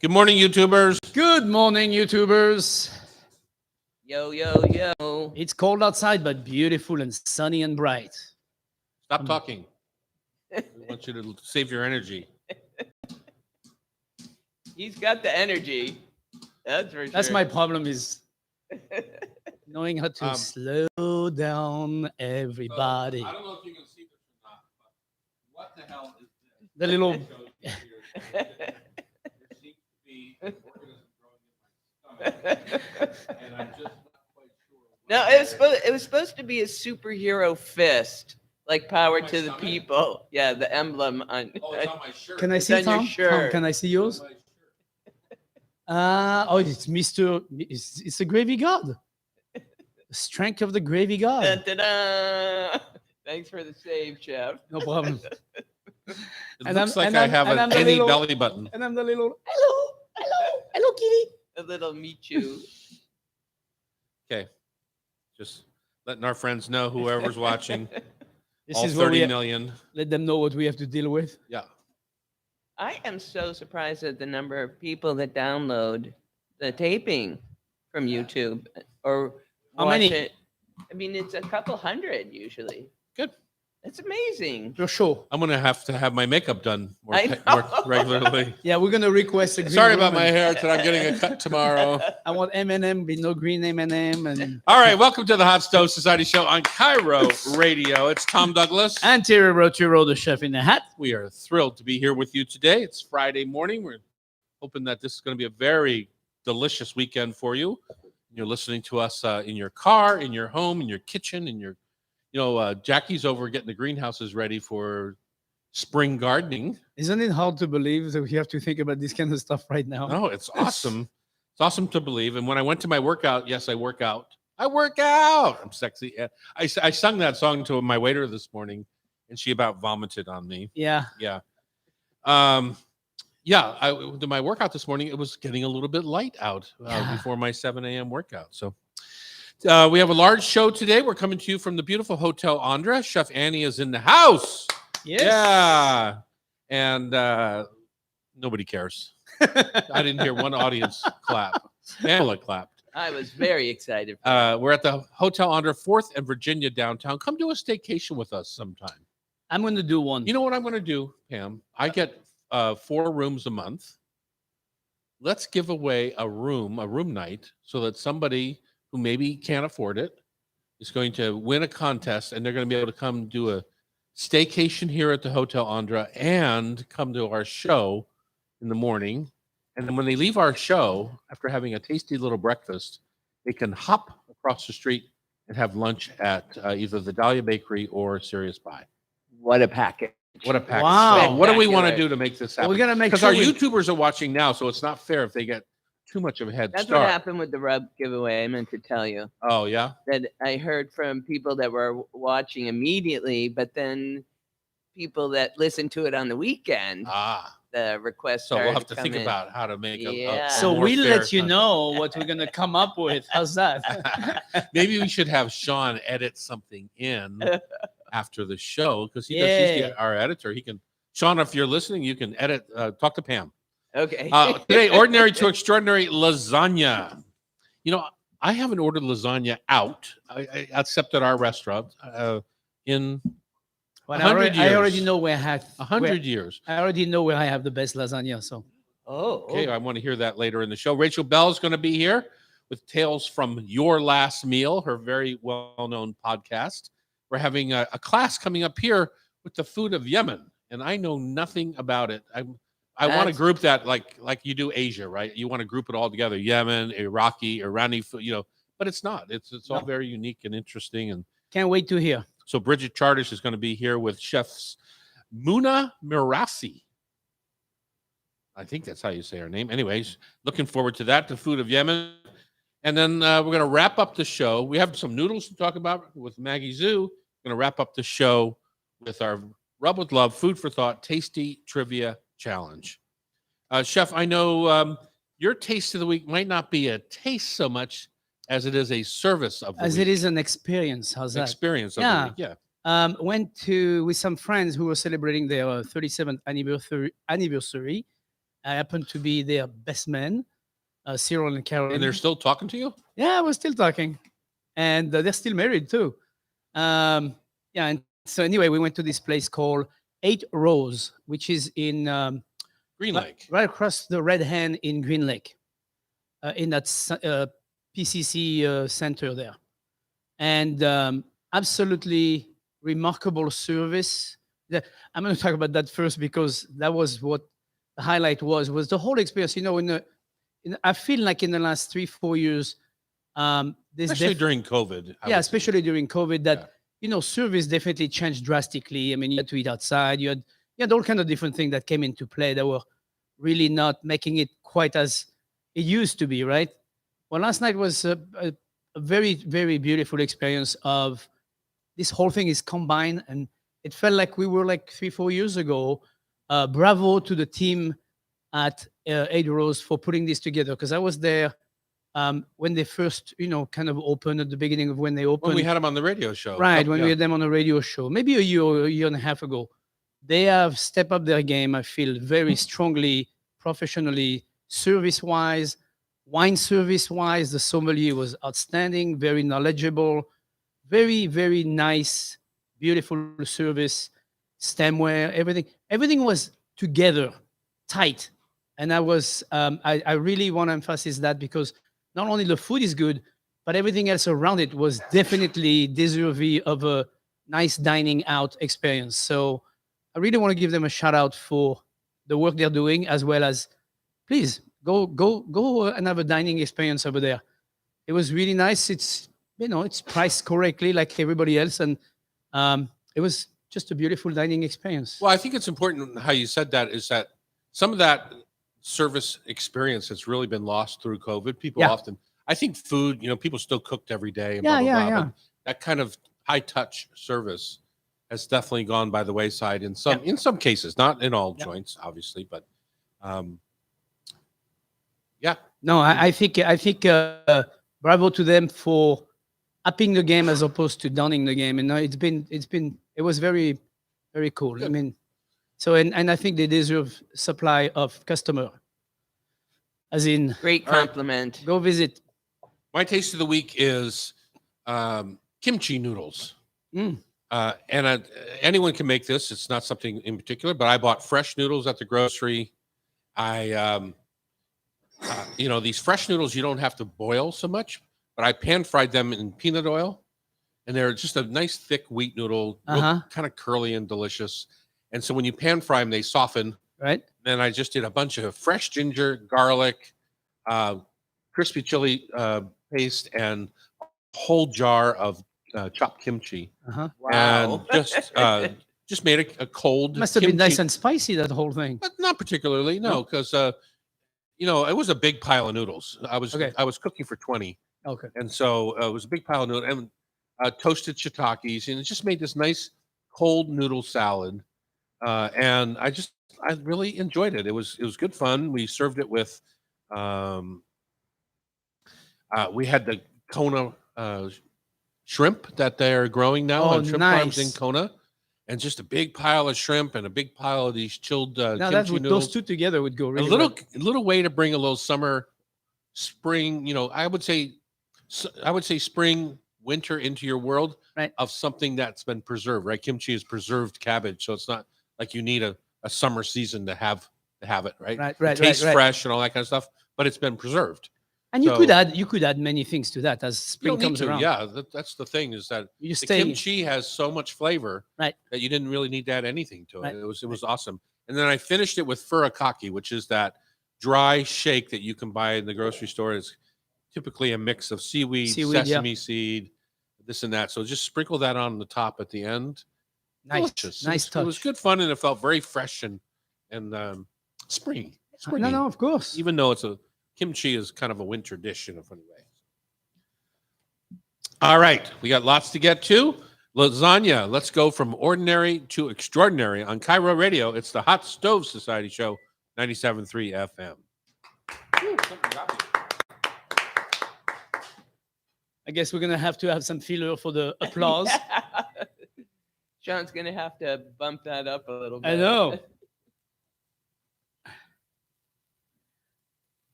Good morning, YouTubers. Good morning, YouTubers. Yo, yo, yo. It's cold outside, but beautiful and sunny and bright. Stop talking. I want you to save your energy. He's got the energy. That's for sure. That's my problem is knowing how to slow down everybody. I don't know if you can see this or not, but what the hell is this? The little There seems to be an organism growing in my stomach, and I'm just not quite sure. No, it was supposed to be a superhero fist, like power My to the stomach? people. Yeah, the emblem on. Oh, it's on my shirt. Can I It's see on your Tom? shirt. Tom, can I see yours? On my shirt. It's Mr. It's the gravy god. The strength of the gravy god. Da-da-da. Thanks for the save, chef. No problem. It And looks I'm- like and I I'm- have and an I'm the any little- belly button. And I'm the little hello kitty. A little Michu. Okay, just letting our friends know, whoever's watching, This all is where 30 we million. let them know what we have to deal with. Yeah. I am so surprised at the number of people that download the taping from YouTube or How watch many? it. I mean, it's a couple hundred usually. Good. It's amazing. For sure. I'm going to have my makeup done more, I more know. regularly. Yeah, we're gonna request a green Sorry about my woman. hair today. I'm getting a cut tomorrow. I want M&M, be no green M&M, and All right, welcome to the Hot Stove Society Show on Cairo Radio. It's Tom Douglas. Anterior Roturo, the chef in the hat. We are thrilled to be here with you today. It's Friday morning. We're hoping that this is going to be a very delicious weekend for you. You're listening to us in your car, in your home, in your kitchen, in your, Jackie's over getting the greenhouses ready for spring gardening. Isn't it hard to believe that we have to think about this kind of stuff right now? No, it's awesome. It's awesome to believe. And when I went to my workout, yes, I work out. I work out. I'm sexy. I sung that song to my waiter this morning, and she about vomited on me. Yeah. Yeah. To my workout this morning, it was getting a little bit light out before my 7 a.m. workout. So we have a large show today. We're coming to you from the beautiful Hotel Andra. Chef Annie is in the house. Yes. Yeah. And nobody cares. I didn't hear one audience clap. Pamela clapped. I was very excited. We're at the Hotel Andra, 4th and Virginia downtown. Come do a staycation with us sometime. I'm going to do one. You know what I'm going to do, Pam? I get 4 rooms a month. Let's give away a room night, so that somebody who maybe can't afford it is going to win a contest, and they're going to be able to come do a staycation here at the Hotel Andra and come to our show in the morning. And then when they leave our show, after having a tasty little breakfast, they can hop across the street and have lunch at either the Dahlia Bakery or Serious Pie. What a package. What a package. Wow. So what do we want to Spectacular. do to make this Well, happen? we're going to make Because sure our we- YouTubers are watching now, so it's not fair if they get too much of a head That's start. what happened with the rub giveaway. I meant to tell you Oh, yeah? that I heard from people that were watching immediately, but then people that listened to it on the weekend, Ah. the request So we'll started have to come think in. about how to make Yeah. a So more we'll fair let you con- know what we're going to come up with. How's that? Maybe we should have Sean edit something in after the show, because he's Yeah. our editor. He can. Sean, if you're listening, you can edit. Talk to Pam. Okay. Today, ordinary to extraordinary lasagna. I haven't ordered lasagna out, except at our restaurant in Well, 100 I already years. know where I have 100 years. I already know where I have the best lasagna. So Okay, I want to hear that later in the show. Rachel Belle is going to be here with Tales from Your Last Meal, her very well-known podcast. We're having a class coming up here with the food of Yemen, and I know nothing about it. I want to That's- group that like you do Asia, right? You want to group it all together: Yemen, Iraqi, Irani food, but it's not. It's all No. very unique and interesting. And can't wait to hear. so Bridget Chartish is going to be here with chefs Muna Mirasi. I think that's how you say her name. Anyways, looking forward to that, the food of Yemen. And then we're going to wrap up the show. We have some noodles to talk about with Maggie Zhu. We're going to wrap up the show with our Rub with Love Food for Thought Tasty Trivia Challenge. Chef, I know your taste of the week might not be a taste so much as it is a service of the As week. it is an experience. How's that? Experience of Yeah. the week. Yeah. Went to with some friends who were celebrating their 37th anniversary I happened to be their best man, Cyril and Carolyn. And they're still talking to you? Yeah, we're still talking, and they're still married too. Yeah, and so anyway, we went to this place called Eight Rose, which is in Green right, Lake. right across the Red Hand in Green Lake, in that PCC center there, and absolutely remarkable service. I'm going to talk about that first because that was what the highlight was the whole experience. You know, I feel like in the last 3-4 years, there's Especially during COVID. I yeah, would say. especially during COVID, that Yeah. you know, service definitely changed drastically. I mean, you had to eat outside. You had all kind of different things that came into play that were really not making it quite as it used to be, right? Well, last night was a very, very beautiful experience of this whole thing is combined, and it felt like we were like 3-4 years ago. Bravo to the team at Eight Rose for putting this together, because I was there when they first, you know, kind of opened at the beginning of when they opened. When we had them on the radio show. Right, when we Yeah. had them on a radio show, maybe a year and a half ago. They have stepped up their game, I feel, very strongly, professionally, service-wise, wine service-wise. The sommelier was outstanding, very knowledgeable, very, very nice, beautiful service, stemware, everything. Everything was together, tight. And I really want to emphasize that because not only the food is good, but everything else around it was definitely deserving of a nice dining out experience. So I really want to give them a shout out for the work they're doing, as well as please go and have a dining experience over there. It was really nice. It's, you know, it's priced correctly like everybody else, and it was just a beautiful dining experience. Well, I think it's important how you said that is that some of that service experience has really been lost through COVID. People Yeah. often, I think food, you know, people still cooked every day and Yeah, blah, blah, yeah, blah. yeah. But that kind of high touch service has definitely gone by the wayside in some cases, not in all Yeah. joints, obviously, but yeah. No, I think bravo to them for upping the game as opposed to downing the game. And it was very, very cool. I Good. mean, so and I think they deserve supply of customer. As in, Great All right. compliment. go visit. My taste of the week is kimchi noodles. Mm. And anyone can make this. It's not something in particular, but I bought fresh noodles at the grocery. You know, these fresh noodles, you don't have to boil so much, but I pan fried them in peanut oil, and they're just a nice thick wheat noodle, Uh-huh. kind of curly and delicious. And so when you pan fry them, they soften. Right? Then I just did a bunch of fresh ginger, garlic, crispy chili paste, and a whole jar of chopped kimchi, Uh-huh. Wow. and just made a cold. Must have been nice kimchi- and spicy, that whole thing. but not particularly, no, because you know, it was a big pile of noodles. I was cooking for 20, Okay. and so it was a big pile of noodles and toasted shiitakes, and it just made this nice cold noodle salad. And I really enjoyed it. It was good fun. We served it with we had the Kona shrimp that they're growing now Oh, on shrimp farms in nice. Kona, and just a big pile of shrimp and a big pile of these chilled Now kimchi noodles. those two together would go A really little way to bring a little summer, spring. You know, I would say spring, winter into your world Right. of something that's been preserved. Right, kimchi is preserved cabbage, so it's not like you need a summer season to have it. Right, Right, it right, tastes right. fresh and all that kind of stuff, but it's been preserved. And you So- could add many things to that as You spring don't need comes to. around. Yeah, that's the thing is that You the stay kimchi has so much flavor Right. that you didn't really need to add anything to it. Right. It was awesome. And then I finished it with furikake, which is that dry shake that you can buy in the grocery store. It's typically a mix of seaweed, Seaweed, yeah. sesame seed, this and that. So just sprinkle that on the top at the end. nice, Delicious. nice It was touch. good fun, and it felt very fresh and springy. No, of course. Even though kimchi is kind of a winter dish in a funny way. All right, we got lots to get to. Lasagna. Let's go from ordinary to extraordinary on Cairo Radio. It's the Hot Stove Society Show, 97.3 FM. I guess we're gonna have to have some filler for the applause. Sean's gonna have to bump that up a little bit. I know.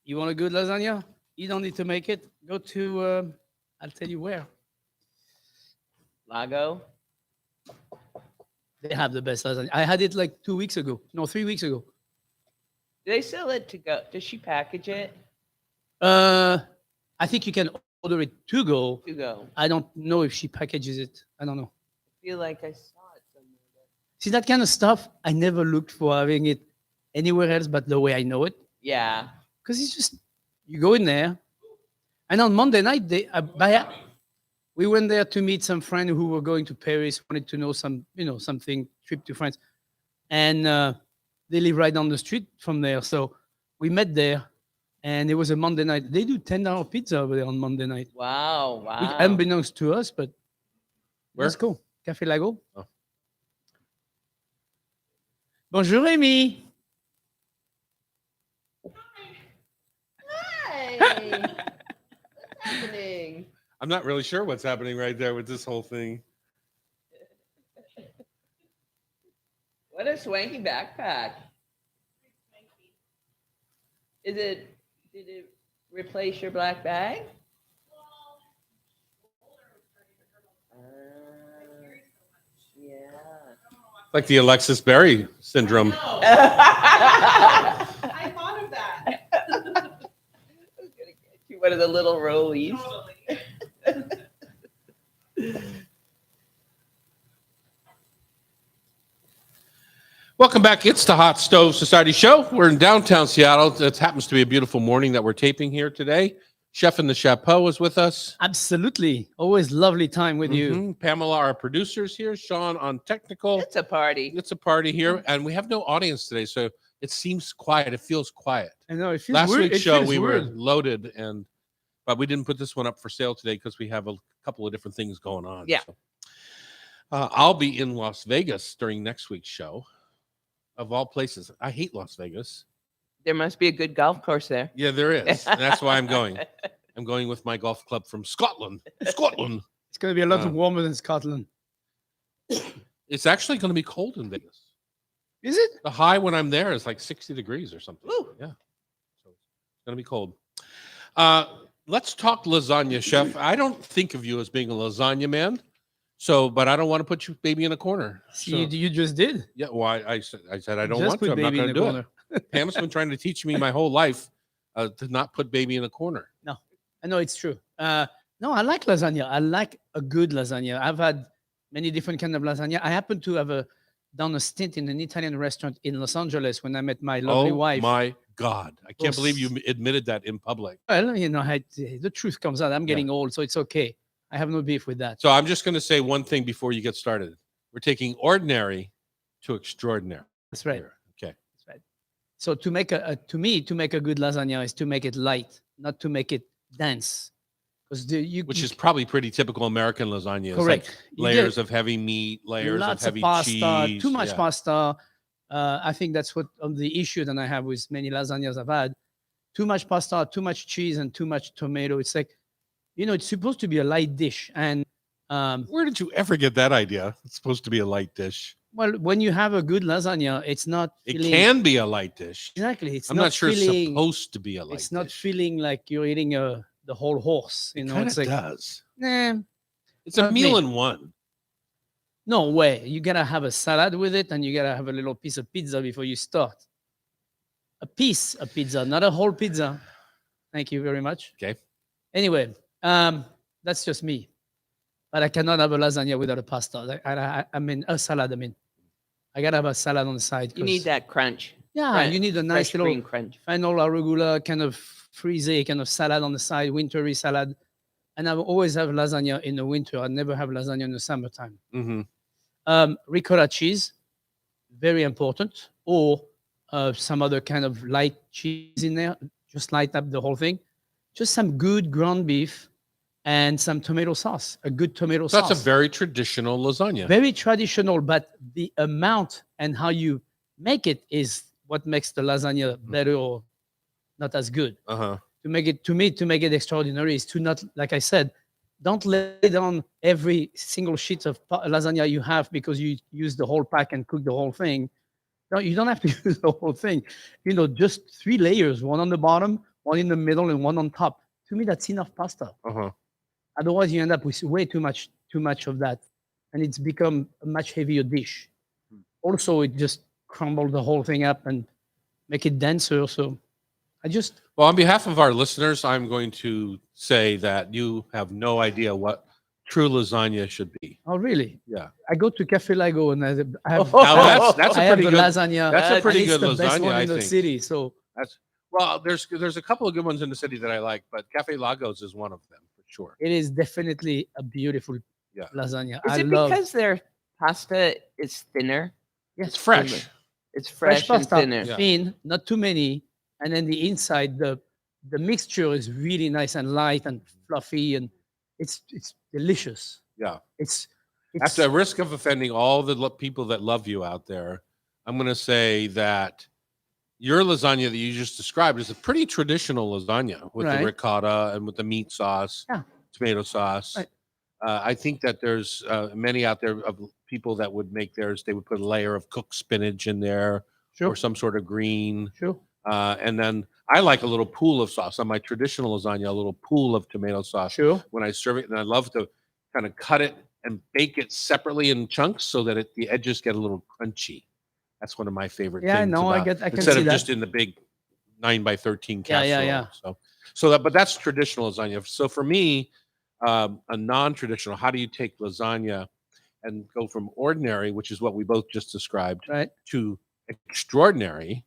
You want a good lasagna? You don't need to make it. Go to, I'll tell you where. Lago. They have the best lasagna. I had it like 2 weeks ago. No, 3 weeks ago. Do they sell it to go? Does she package it I think you can order it to go. to go? I don't know if she packages it. I don't know. I feel like I saw it somewhere. See, that kind of stuff, I never looked for having it anywhere else but the way I know it. Yeah. Because it's just, you go in there. And on Monday night, we went there to meet some friend who were going to Paris, wanted to know something, trip to France. And they live right down the street from there. So we met there, and it was a Monday night. They do $10 pizza over there on Monday night. Wow. Wow. Unbeknownst to us, but Where? let's go. Café Lago. Oh. Bonjour, Rémi. Hi. What's happening? I'm not really sure what's happening right there with this whole thing. What a swanky backpack. Did it replace your black bag? Yeah. Like the Alexis Berry syndrome. I thought of that. I was gonna get you one of the little rollies. Welcome back. It's the Hot Stove Society Show. We're in downtown Seattle. It happens to be a beautiful morning that we're taping here today. Chef in the Chapeau is with us. Absolutely. Always lovely time with you. Mhm. Pamela, our producer's here. Sean on technical. It's a party. It's a party here, and we have no audience today, so it seems quiet. It feels quiet. I know it feels Last weird. week's It show feels we were weird. loaded, but we didn't put this one up for sale today because we have a couple of different things going on. Yeah. So. I'll be in Las Vegas during next week's show. Of all places, I hate Las Vegas. There must be a good golf course there. Yeah, there is. And that's why I'm going. I'm going with my golf club from Scotland. Scotland. It's going to be a lot Uh, warmer than Scotland. It's actually going to be cold in Vegas. Is it? The high when I'm there is like 60 degrees or something. Ooh. Yeah. So it's going to be cold. Let's talk lasagna, Chef. I don't think of you as being a lasagna man. But I don't want to put you baby in a corner. See, you just did. Yeah, well, I said I don't Just want put to. I'm not baby in going to the do corner. it. Pam's been trying to teach me my whole life to not put baby in a corner. I know it's true. No, I like lasagna. I like a good lasagna. I've had many different kind of lasagna. I happen to have done a stint in an Italian restaurant in Los Angeles when I met my lovely wife. My God, I can't Those- believe you admitted that in public. Well, the truth comes out. I'm getting old, so it's okay. I have no beef with that. So I'm just going to say one thing before you get started. We're taking ordinary to extraordinary. That's right. here. Okay. That's right. So to make to make a good lasagna is to make it light, not to make it dense. Because Which is probably pretty typical American lasagna. It's correct. like You layers get of heavy meat, layers lots of heavy pasta, cheese. too much yeah. pasta. I think that's what the issue that I have with many lasagnas I've had. Too much pasta, too much cheese, and too much tomato. It's like, it's supposed to be a light dish. And Where did you ever get that idea? It's supposed to be a light dish. well, when you have a good lasagna, it's not It feeling, can be a light dish. exactly. It's I'm not sure feeling, it's supposed to be a light it's not dish. feeling like you're eating the whole horse. It It's like, does. nah, It's a not meal me. in one. no way. You gotta have a salad with it, and you gotta have a little piece of pizza before you start. A piece of pizza, not a whole pizza. Thank you very much. Okay. Anyway, that's just me. But I cannot have a lasagna without a pasta. I mean, a salad. I mean, I gotta have a salad on the side. You need 'cause- that crunch. Yeah, Fresh- you need a nice fresh little green crunch. fennel arugula kind of frisee kind of salad on the side, wintry salad. And I will always have lasagna in the winter. I never have lasagna in the summertime. Mm-hmm. Ricotta cheese, very important, or some other kind of light cheese in there. Just light up the whole thing. Just some good ground beef and some tomato sauce. A good tomato So sauce. that's a very traditional lasagna. Very traditional, but the amount and how you make it is what makes the lasagna better or not as good. Uh-huh. To make it extraordinary is to not, like I said, don't lay down every single sheet of lasagna you have because you use the whole pack and cook the whole thing. No, you don't have to use the whole thing. Just 3 layers, one on the bottom, one in the middle, and one on top. To me, that's enough pasta. Uh-huh. Otherwise, you end up with way too much of that, and it's become a much heavier dish. Also, it just crumbled the whole thing up and make it denser. So, I just Well, on behalf of our listeners, I'm going to say that you have no idea what true lasagna should be. oh really? Yeah. I go to Cafe Lago and I have Now that's a I have pretty the good lasagna. that's a and pretty it's good the best lasagna, one I in the think. city. So That's well, there's a couple of good ones in the city that I like, but Cafe Lagos is one of them for sure. it is definitely a beautiful Yeah. lasagna. Is I it love because their pasta is thinner? yes, It's fresh. It's fresh fresh and pasta, thinner. Yeah. thin, not too many, and then the inside the mixture is really nice and light and fluffy, and it's delicious. Yeah. It's At the risk of offending all the people that love you out there, I'm going to say that your lasagna that you just described is a pretty traditional lasagna with Right. the ricotta and with the meat sauce, Yeah. tomato sauce. Right. I think that there's many out there of people that would make theirs. They would put a layer of cooked spinach in there sure, or some sort of green. sure. And then I like a little pool of sauce on my traditional lasagna, a little pool of tomato sauce Sure. when I serve it. And I love to kind of cut it and bake it separately in chunks so that the edges get a little crunchy. That's one of my favorite Yeah, things. no, I about, can instead see of that. just in the big 9x13 Yeah, casserole. yeah. But that's traditional lasagna. So for me, a non-traditional, how do you take lasagna and go from ordinary, which is what we both just described, Right. to extraordinary?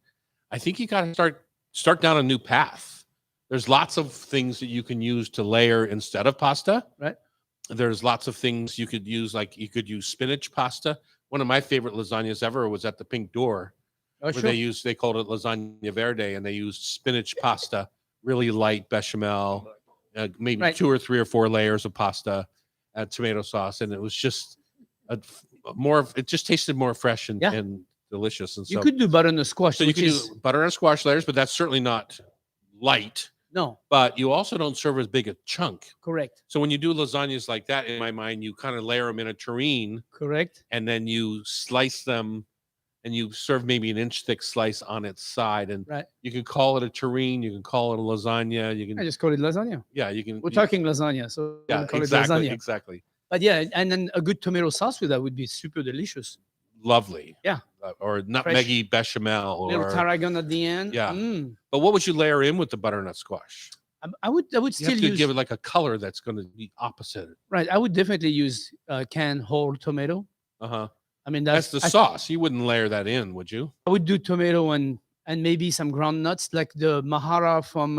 I think you got to start down a new path. There's lots of things that you can use to layer instead of pasta. Right. There's lots of things you could use, like you could use spinach pasta. One of my favorite lasagnas ever was at the Pink Door, Oh, where sure. they called it lasagna verde, and they used spinach pasta, really light bechamel, maybe Right. 2 or 3 or 4 layers of pasta, tomato sauce, and it was just it just tasted more fresh and, Yeah. and delicious. And so You could do butternut squash. so you which can is, do butter and squash layers, but that's certainly not light. no, But you also don't serve as big a chunk. correct, So when you do lasagnas like that, in my mind, you kind of layer them in a tureen, correct. and then you slice them, and you serve maybe an inch thick slice on its side. And Right. you can call it a tureen, you can call it a lasagna, you I can, just call it lasagna. yeah, you can. We're talking lasagna, so yeah, we call exactly, it lasagna. exactly. But yeah, and then a good tomato sauce with that would be super delicious. Lovely. Yeah. Or nutmeggy bechamel, Little or tarragon at the end. Yeah. Mm. but what would you layer in with the butternut squash? I would You still have to use give it like a color that's going to be opposite. right. I would definitely use canned whole tomato. Uh-huh. I mean That's the sauce. You wouldn't layer that in, would you? I would do tomato and maybe some ground nuts like the mahara from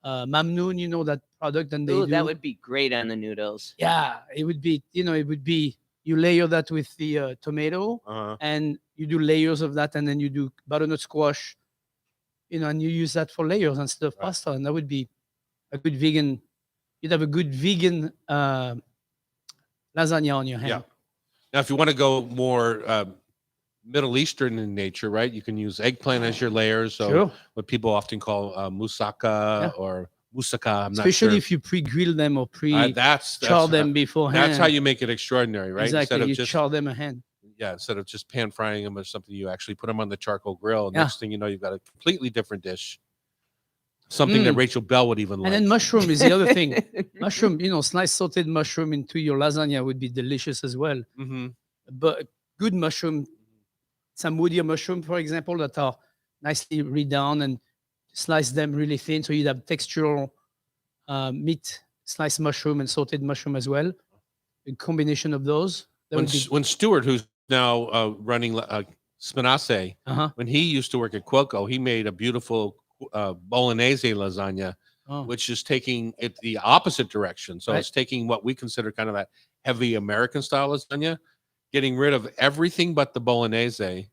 Mamnoon. You know that product, and they Ooh, do. that would be great on the noodles. Yeah, it would be. It would be. You layer that with the tomato, Uh-huh. and you do layers of that, and then you do butternut squash. And you use that for layers instead of Right. pasta, and that would be a good vegan. You'd have a good vegan lasagna on your hand. Yeah. Now, if you want to go more Middle Eastern in nature, right, you can use eggplant as your layers. So Sure. what people often call moussaka Yeah. or moussaka. I'm not Especially sure. if you pre-grill them or That's char them beforehand. That's how you make it extraordinary, right? Exactly. Instead of You just char them a hand. instead of just pan frying them or something, you actually put them on the charcoal grill. Yeah. Next thing you know, you've got a completely different dish. Something that Rachel Belle would even like. And then mushroom is the other thing. Mushroom, sliced sauteed mushroom into your lasagna would be delicious as well. Mm-hmm. But good mushroom, some woodier mushroom, for example, that are nicely redone and slice them really thin. So you'd have textural meat, sliced mushroom and sauteed mushroom as well. A combination of those. That would be, When Stuart, who's now running Spinace, when he used to work at Quilco, he made a beautiful bolognese lasagna, which is taking it the opposite direction. So it's taking what we consider kind of that heavy American style lasagna, getting rid of everything but the bolognese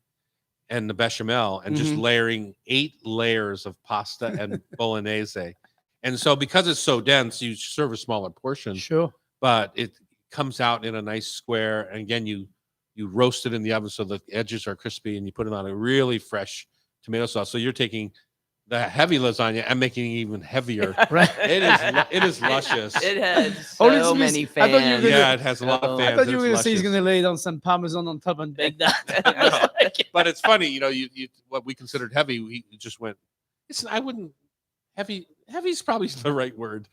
and the bechamel, and just layering 8 layers of pasta and bolognese. And so because it's so dense, you serve a smaller portion, sure. but it comes out in a nice square. And again, you roast it in the oven so the edges are crispy, and you put it on a really fresh tomato sauce. So you're taking the heavy lasagna and making it even heavier. Right. It is luscious. It has Only so to many I thought you were fans. gonna- Yeah, it has a lot of Oh. fans. I thought you It's were going to say he's luscious. going to lay down some parmesan on top and bake that. But it's funny, you what we considered heavy, we just went I wouldn't heavy. Heavy's probably the right word.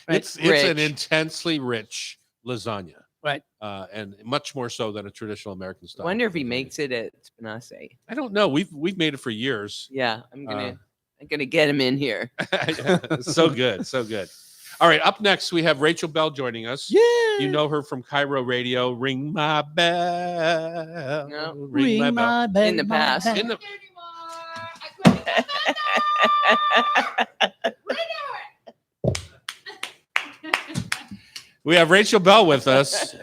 Right. It's an Rich. intensely rich lasagna, Right. and much more so than a traditional American I style. wonder if he lasagna. makes it at Spinace. I don't know. We've made it for years. Yeah, I'm gonna get him in here. So good, so good. All right, up next we have Rachel Belle joining us. Yeah. You know her from Cairo Radio. Ring my bell. No. Ring my bell. bell. In the my past. bell. In the We have Rachel Belle with us,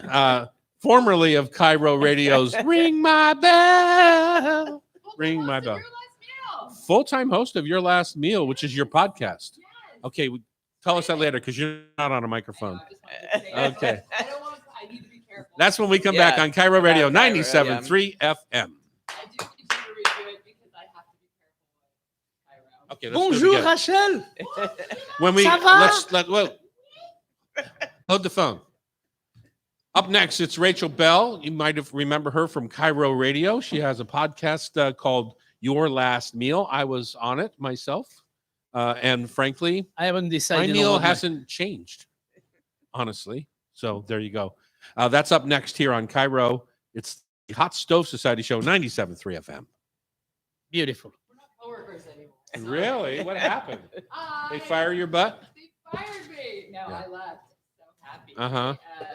formerly of Cairo Radio's Ring My Bell. Ring my bell. Full-time host of Your Last Meal, which is your podcast. Okay, tell us that later because you're not on a microphone. Okay. I need to be careful. That's when we come back Yeah, on Cairo Radio Cairo, 97.3 FM. I do continue to redo it because I have to be careful with Cairo. Okay, let's do it Bonjour, again. Rachel. When we Ça va? hold the phone. Up next, it's Rachel Belle. You might have remember her from Cairo Radio. She has a podcast called Your Last Meal. I was on it myself, and frankly, I haven't decided. my on meal what hasn't changed, honestly. So there you go. That's up next here on Cairo. It's the Hot Stove Society Show, 97.3 FM. Beautiful. We're not coworkers anymore. Really? What happened? They I- fire your butt? They fired me. No, Yeah. I left. So happy. Uh-huh. Let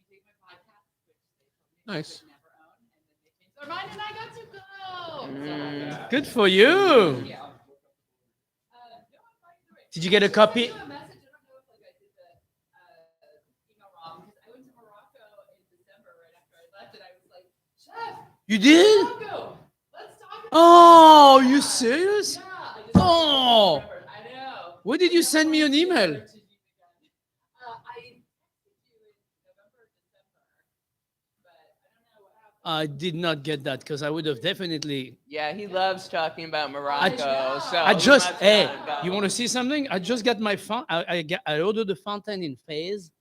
me take my podcast, which they told me Nice. I would never own, and then they changed their mind, and I got to go. So happy. Good for you. Thank you. No, I'm fine either way. Did you get a copy? I sent you a message. I don't know if like I did the email wrong because I went to Morocco in December right after I left, and I was like, Chef, You did? Morocco, let's talk about Oh, you serious? Yeah, I just Oh. remembered. I know. Why did you send me an email? I texted you in November, December, but I don't know what happened. I did not get that because I would have definitely. Yeah, he loves talking about Morocco. So I he just, must hey, not go. you want to see something? I just got my phone. I ordered the fountain in Fez.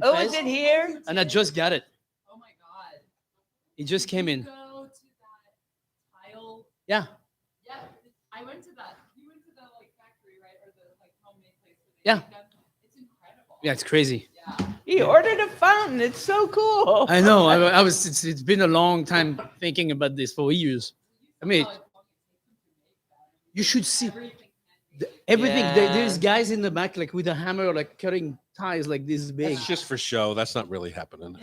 Oh, is it here? And I just got it. Oh my God. It just came in. Go to that tile. Yeah. Yeah, I went to that. You went to the like factory, right, or the like homemade place where they Yeah. make them. It's incredible. Yeah, it's crazy. Yeah. He ordered a fountain. It's so cool. I know. I was. It's been a long time thinking about this for years. I mean, you should see everything. Yeah. There's guys in the back like with a hammer, like cutting ties like this big. It's just for show. That's not really happening.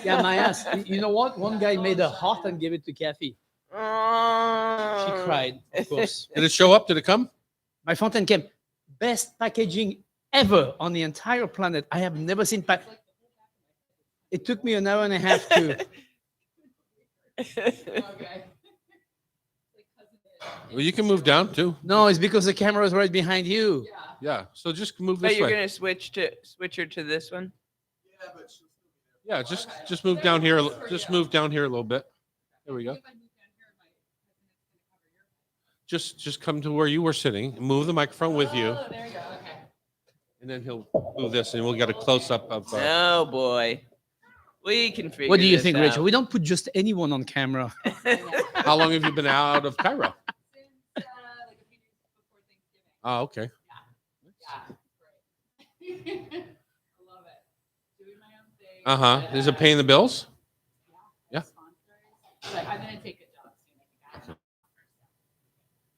Yeah, my ass. You know what? One guy made a heart and gave it to Kathy. Oh. She cried, of course. Did it show up? Did it come? My fountain came. Best packaging ever on the entire planet. I have never seen. It took me an hour and a half to. Okay. Well, you can move down too. No, it's because the camera is right behind you. Yeah. Yeah. So just move But this you're way. gonna switch her to this one. Yeah. Just move down here. Just move down here a little bit. There we go. If I move down here, my cousin is gonna cover your head. Just come to where you were sitting. Move the microphone with you, Oh, there you go. Okay. and then he'll move this, and we'll get a close up of. Oh boy, we can figure. What do you this think, out. Rachel? We don't put just anyone on camera. How long have you been out of Cairo? Since like a few days before Thanksgiving. Oh, okay. Yeah, it's great. I love it. Doing my own thing. Is it paying the bills? Yeah. Yeah. Sponsors. Like, I'm gonna take a job soon. I think I have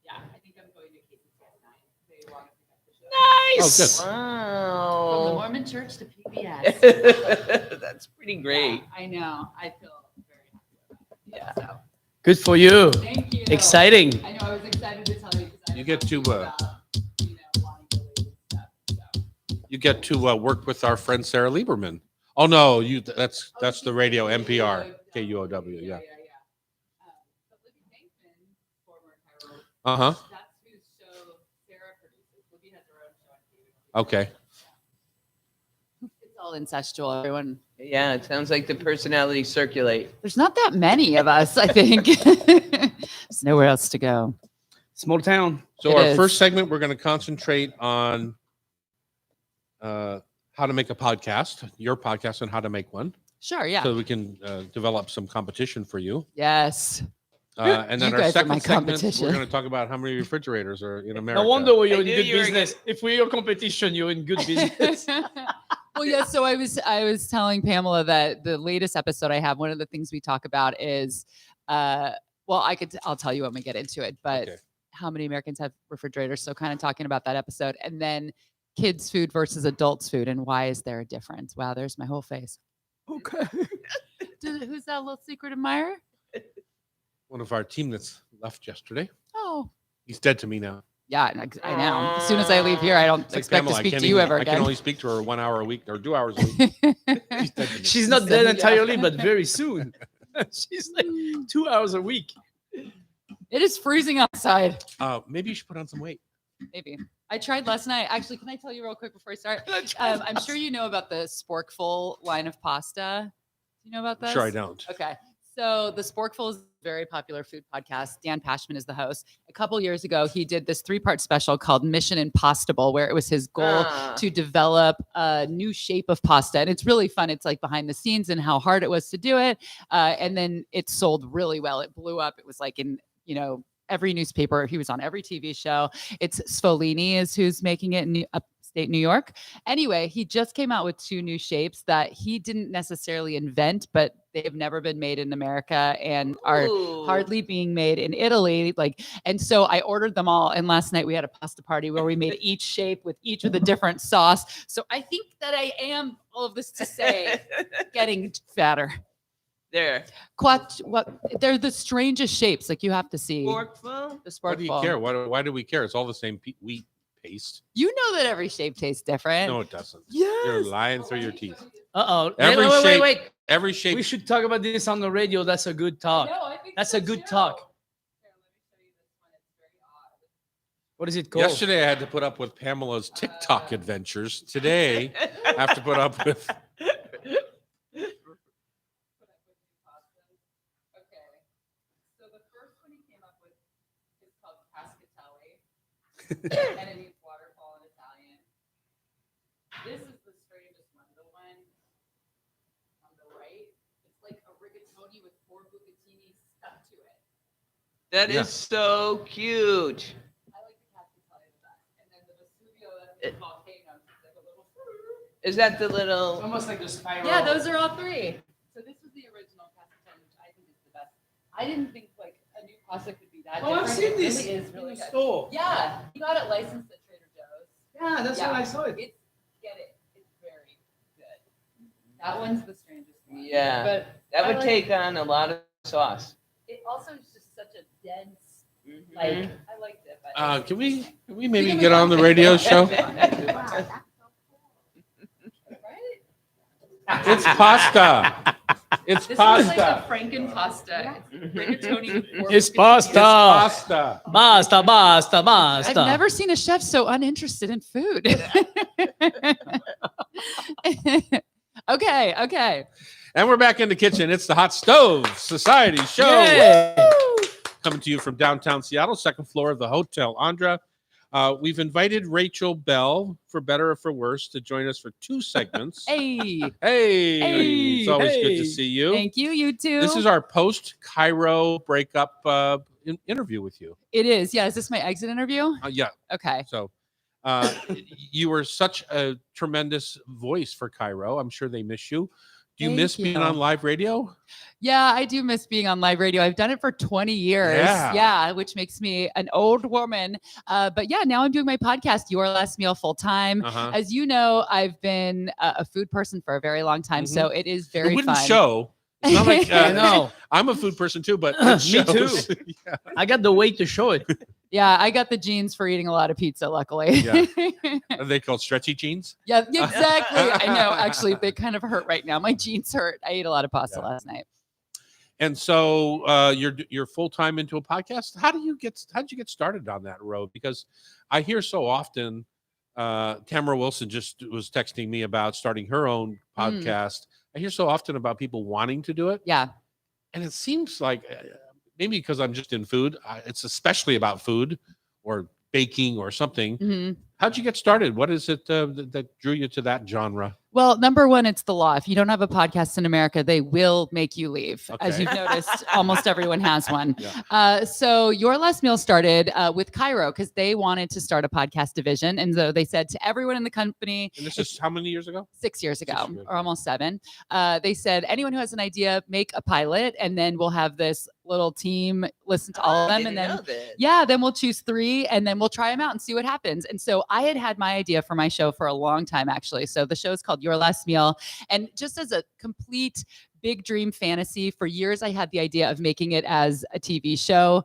yeah, I think I'm going to KCC at 9. They want to pick up the show. Nice. Oh, From the Wow. Mormon Church to PBS. That's pretty great. Yeah, I know. I feel very happy about it. Yeah. So, Good for you. thank you. Exciting. I know. I was excited to tell you because I You get to, about, wanting to leave and stuff. So. You get to work with our friend Sarah Lieberman. Oh no, that's Oh, the she's radio the NPR KUOW. KUOW. Yeah. But Libby Hankman, former Cairo, Uh-huh. that's whose show Sarah produces. Libby has her own show on TV. Okay. It's all incestual. Everyone. Yeah, it sounds like the personalities circulate. There's not that many of us, I think. There's nowhere else to go. Small town. So It our is. first segment, we're going to concentrate on how to make a podcast, your podcast, and how to make one, Sure. Yeah. so we can develop some competition for you. Yes. And then You our guys are my second segment, we're competition. going to talk about how many refrigerators are in America. No wonder you're I in knew good you were gonna- business. If we're your competition, you're in good business. Well, yeah. So I was telling Pamela that the latest episode I have, one of the things we talk about is, well, I'll tell you when we get into it, but Okay. how many Americans have refrigerators? So kind of talking about that episode, and then kids' food versus adults' food, and why is there a difference? Wow, there's my whole face. Okay. Who's that little secret admirer? One of our team that's left yesterday. Oh, He's dead to me now. yeah, I know. As soon as I leave here, I don't It's like expect Pamela, to I speak can't to you even- ever I can again. only speak to her 1 hour a week or 2 hours a week. She's dead to me. She's not dead Yeah. entirely, but very soon. She's like 2 hours a week. It is freezing outside. Maybe you should put on some weight. Maybe. I tried last night. Actually, can I tell you real quick before I start? I'm sure you know about the Sporkful line of pasta. Do you know about this? Sure, I don't. Okay. So the Sporkful is a very popular food podcast. Dan Pashman is the host. A couple years ago, he did this 3-part special called Mission Impostable, where it was his goal to develop a new shape of pasta. And it's really fun. It's like behind the scenes and how hard it was to do it. And then it sold really well. It blew up. It was like in, every newspaper. He was on every TV show. It's Sfolini is who's making it in upstate New York. Anyway, he just came out with 2 new shapes that he didn't necessarily invent, but they've never been made in America and are hardly being made in Italy. And so I ordered them all. And last night we had a pasta party where we made each shape with each with a different sauce. So I think that I am, all of this to say, getting fatter. There. They're the strangest shapes. Like you have to see Forkful? the Why do you Sporkful. care? Why do we care? It's all the same wheat paste. You know that every shape tastes different. No, it doesn't. Yes. You're lying through your teeth. Uh-oh. Every wait, shape- wait. Every shape. We should talk about this on the radio. That's a good talk. That's a good talk. What is it called? Yesterday, I had to put up with Pamela's TikTok adventures. Today, I have to put up with. Okay. So the first one he came up with is called Cascatelli, and it means waterfall in Italian. This is the strangest one. The one on the right, it's like a rigatoni with 4 bucatini stuck to it. That is Yeah. so cute. I like the Cascatelli the best. And then the Vesuvio, that's the volcano. It's like a little. Is that the little? Almost like the spiral. Yeah, those are all 3. So this was the original Cascatelli, which I think is the best. I didn't think like a new pasta could be that Oh, different. I've seen It this really is in really the good. store. Yeah, he got it licensed at Trader Joe's. Yeah, that's Yeah. what I saw it. Get it. It's very good. That one's the strangest one. Yeah. But That I would like- take on a lot of sauce. it also is just such a dense, Mhm. like, I liked it. But it's Can we interesting. maybe can get we on the talk- radio show? Right? It's pasta. It's This pasta. is like a Franken pasta. It's rigatoni with 4 It's bucatini. pasta. It's pasta. Basta. I've never seen a chef so uninterested in food. Okay. And we're back in the kitchen. It's the Hot Stove Society Show. Yeah. Coming to you from downtown Seattle, second floor of the Hotel Andra. We've invited Rachel Belle, for better or for worse, to join us for 2 segments. Hey, Hey, it's always good to hey. see you. thank you, you too. This is our post Cairo breakup interview with you. It is. Yeah. Is this my exit interview? Yeah. Okay. So you were such a tremendous voice for Cairo. I'm sure they miss you. Do you Thank miss being you. on live radio? Yeah, I do miss being on live radio. I've done it for 20 years. Yeah. Which makes me an old woman. But yeah, now I'm doing my podcast, Your Last Meal Full Time. Uh-huh. As you know, I've been a food person for a very long time. So it is It very wouldn't fun. show. It's not like I know. I'm a food person too, but Me it shows. too. I got the weight to show it. Yeah, I got the genes for eating a lot of pizza, luckily. Yeah. Are they called stretchy jeans? Yeah, exactly. I know. Actually, they kind of hurt right now. My jeans hurt. I ate a lot of pasta Yeah. last night. And so you're full time into a podcast. How did you get started on that road? Because I hear so often, Tamara Wilson just was texting me about starting her own podcast. I hear so often about people wanting to do it, Yeah. and it seems like maybe because I'm just in food, it's especially about food or baking or something. hmm How'd you get started? What is it that drew you to that genre? Well, number one, it's the law. If you don't have a podcast in America, they will make you leave. As Okay. you've noticed, almost everyone has one. Yeah. So Your Last Meal started with Cairo because they wanted to start a podcast division. And so they said to everyone in the company, And this is how many years ago? 6 years ago, 6 years or almost 7, they said, anyone who has an idea, make a pilot, and then we'll have this little team listen to all of them. And then then we'll choose 3 and then we'll try them out and see what happens. And so I had my idea for my show for a long time, actually. So the show is called Your Last Meal. And just as a complete big dream fantasy, for years I had the idea of making it as a TV show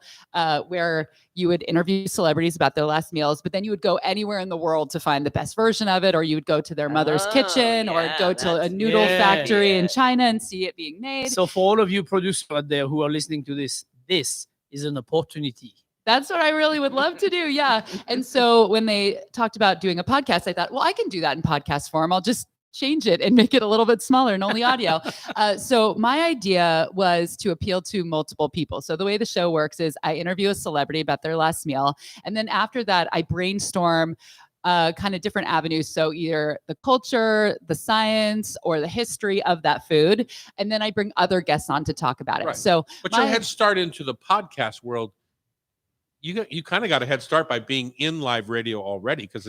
where you would interview celebrities about their last meals, but then you would go anywhere in the world to find the best version of it, or you would go to their mother's kitchen or go to a noodle factory in China and see it being made. So for all of you producers out there who are listening to this is an opportunity. That's what I really would love to do. Yeah. And so when they talked about doing a podcast, I thought, well, I can do that in podcast form. I'll just change it and make it a little bit smaller and only audio. So my idea was to appeal to multiple people. So the way the show works is I interview a celebrity about their last meal. And then after that, I brainstorm kind of different avenues. So either the culture, the science, or the history of that food. And then I bring other guests on to talk about it. Right. So But your head start into the podcast world, you kind of got a head start by being in live radio already, because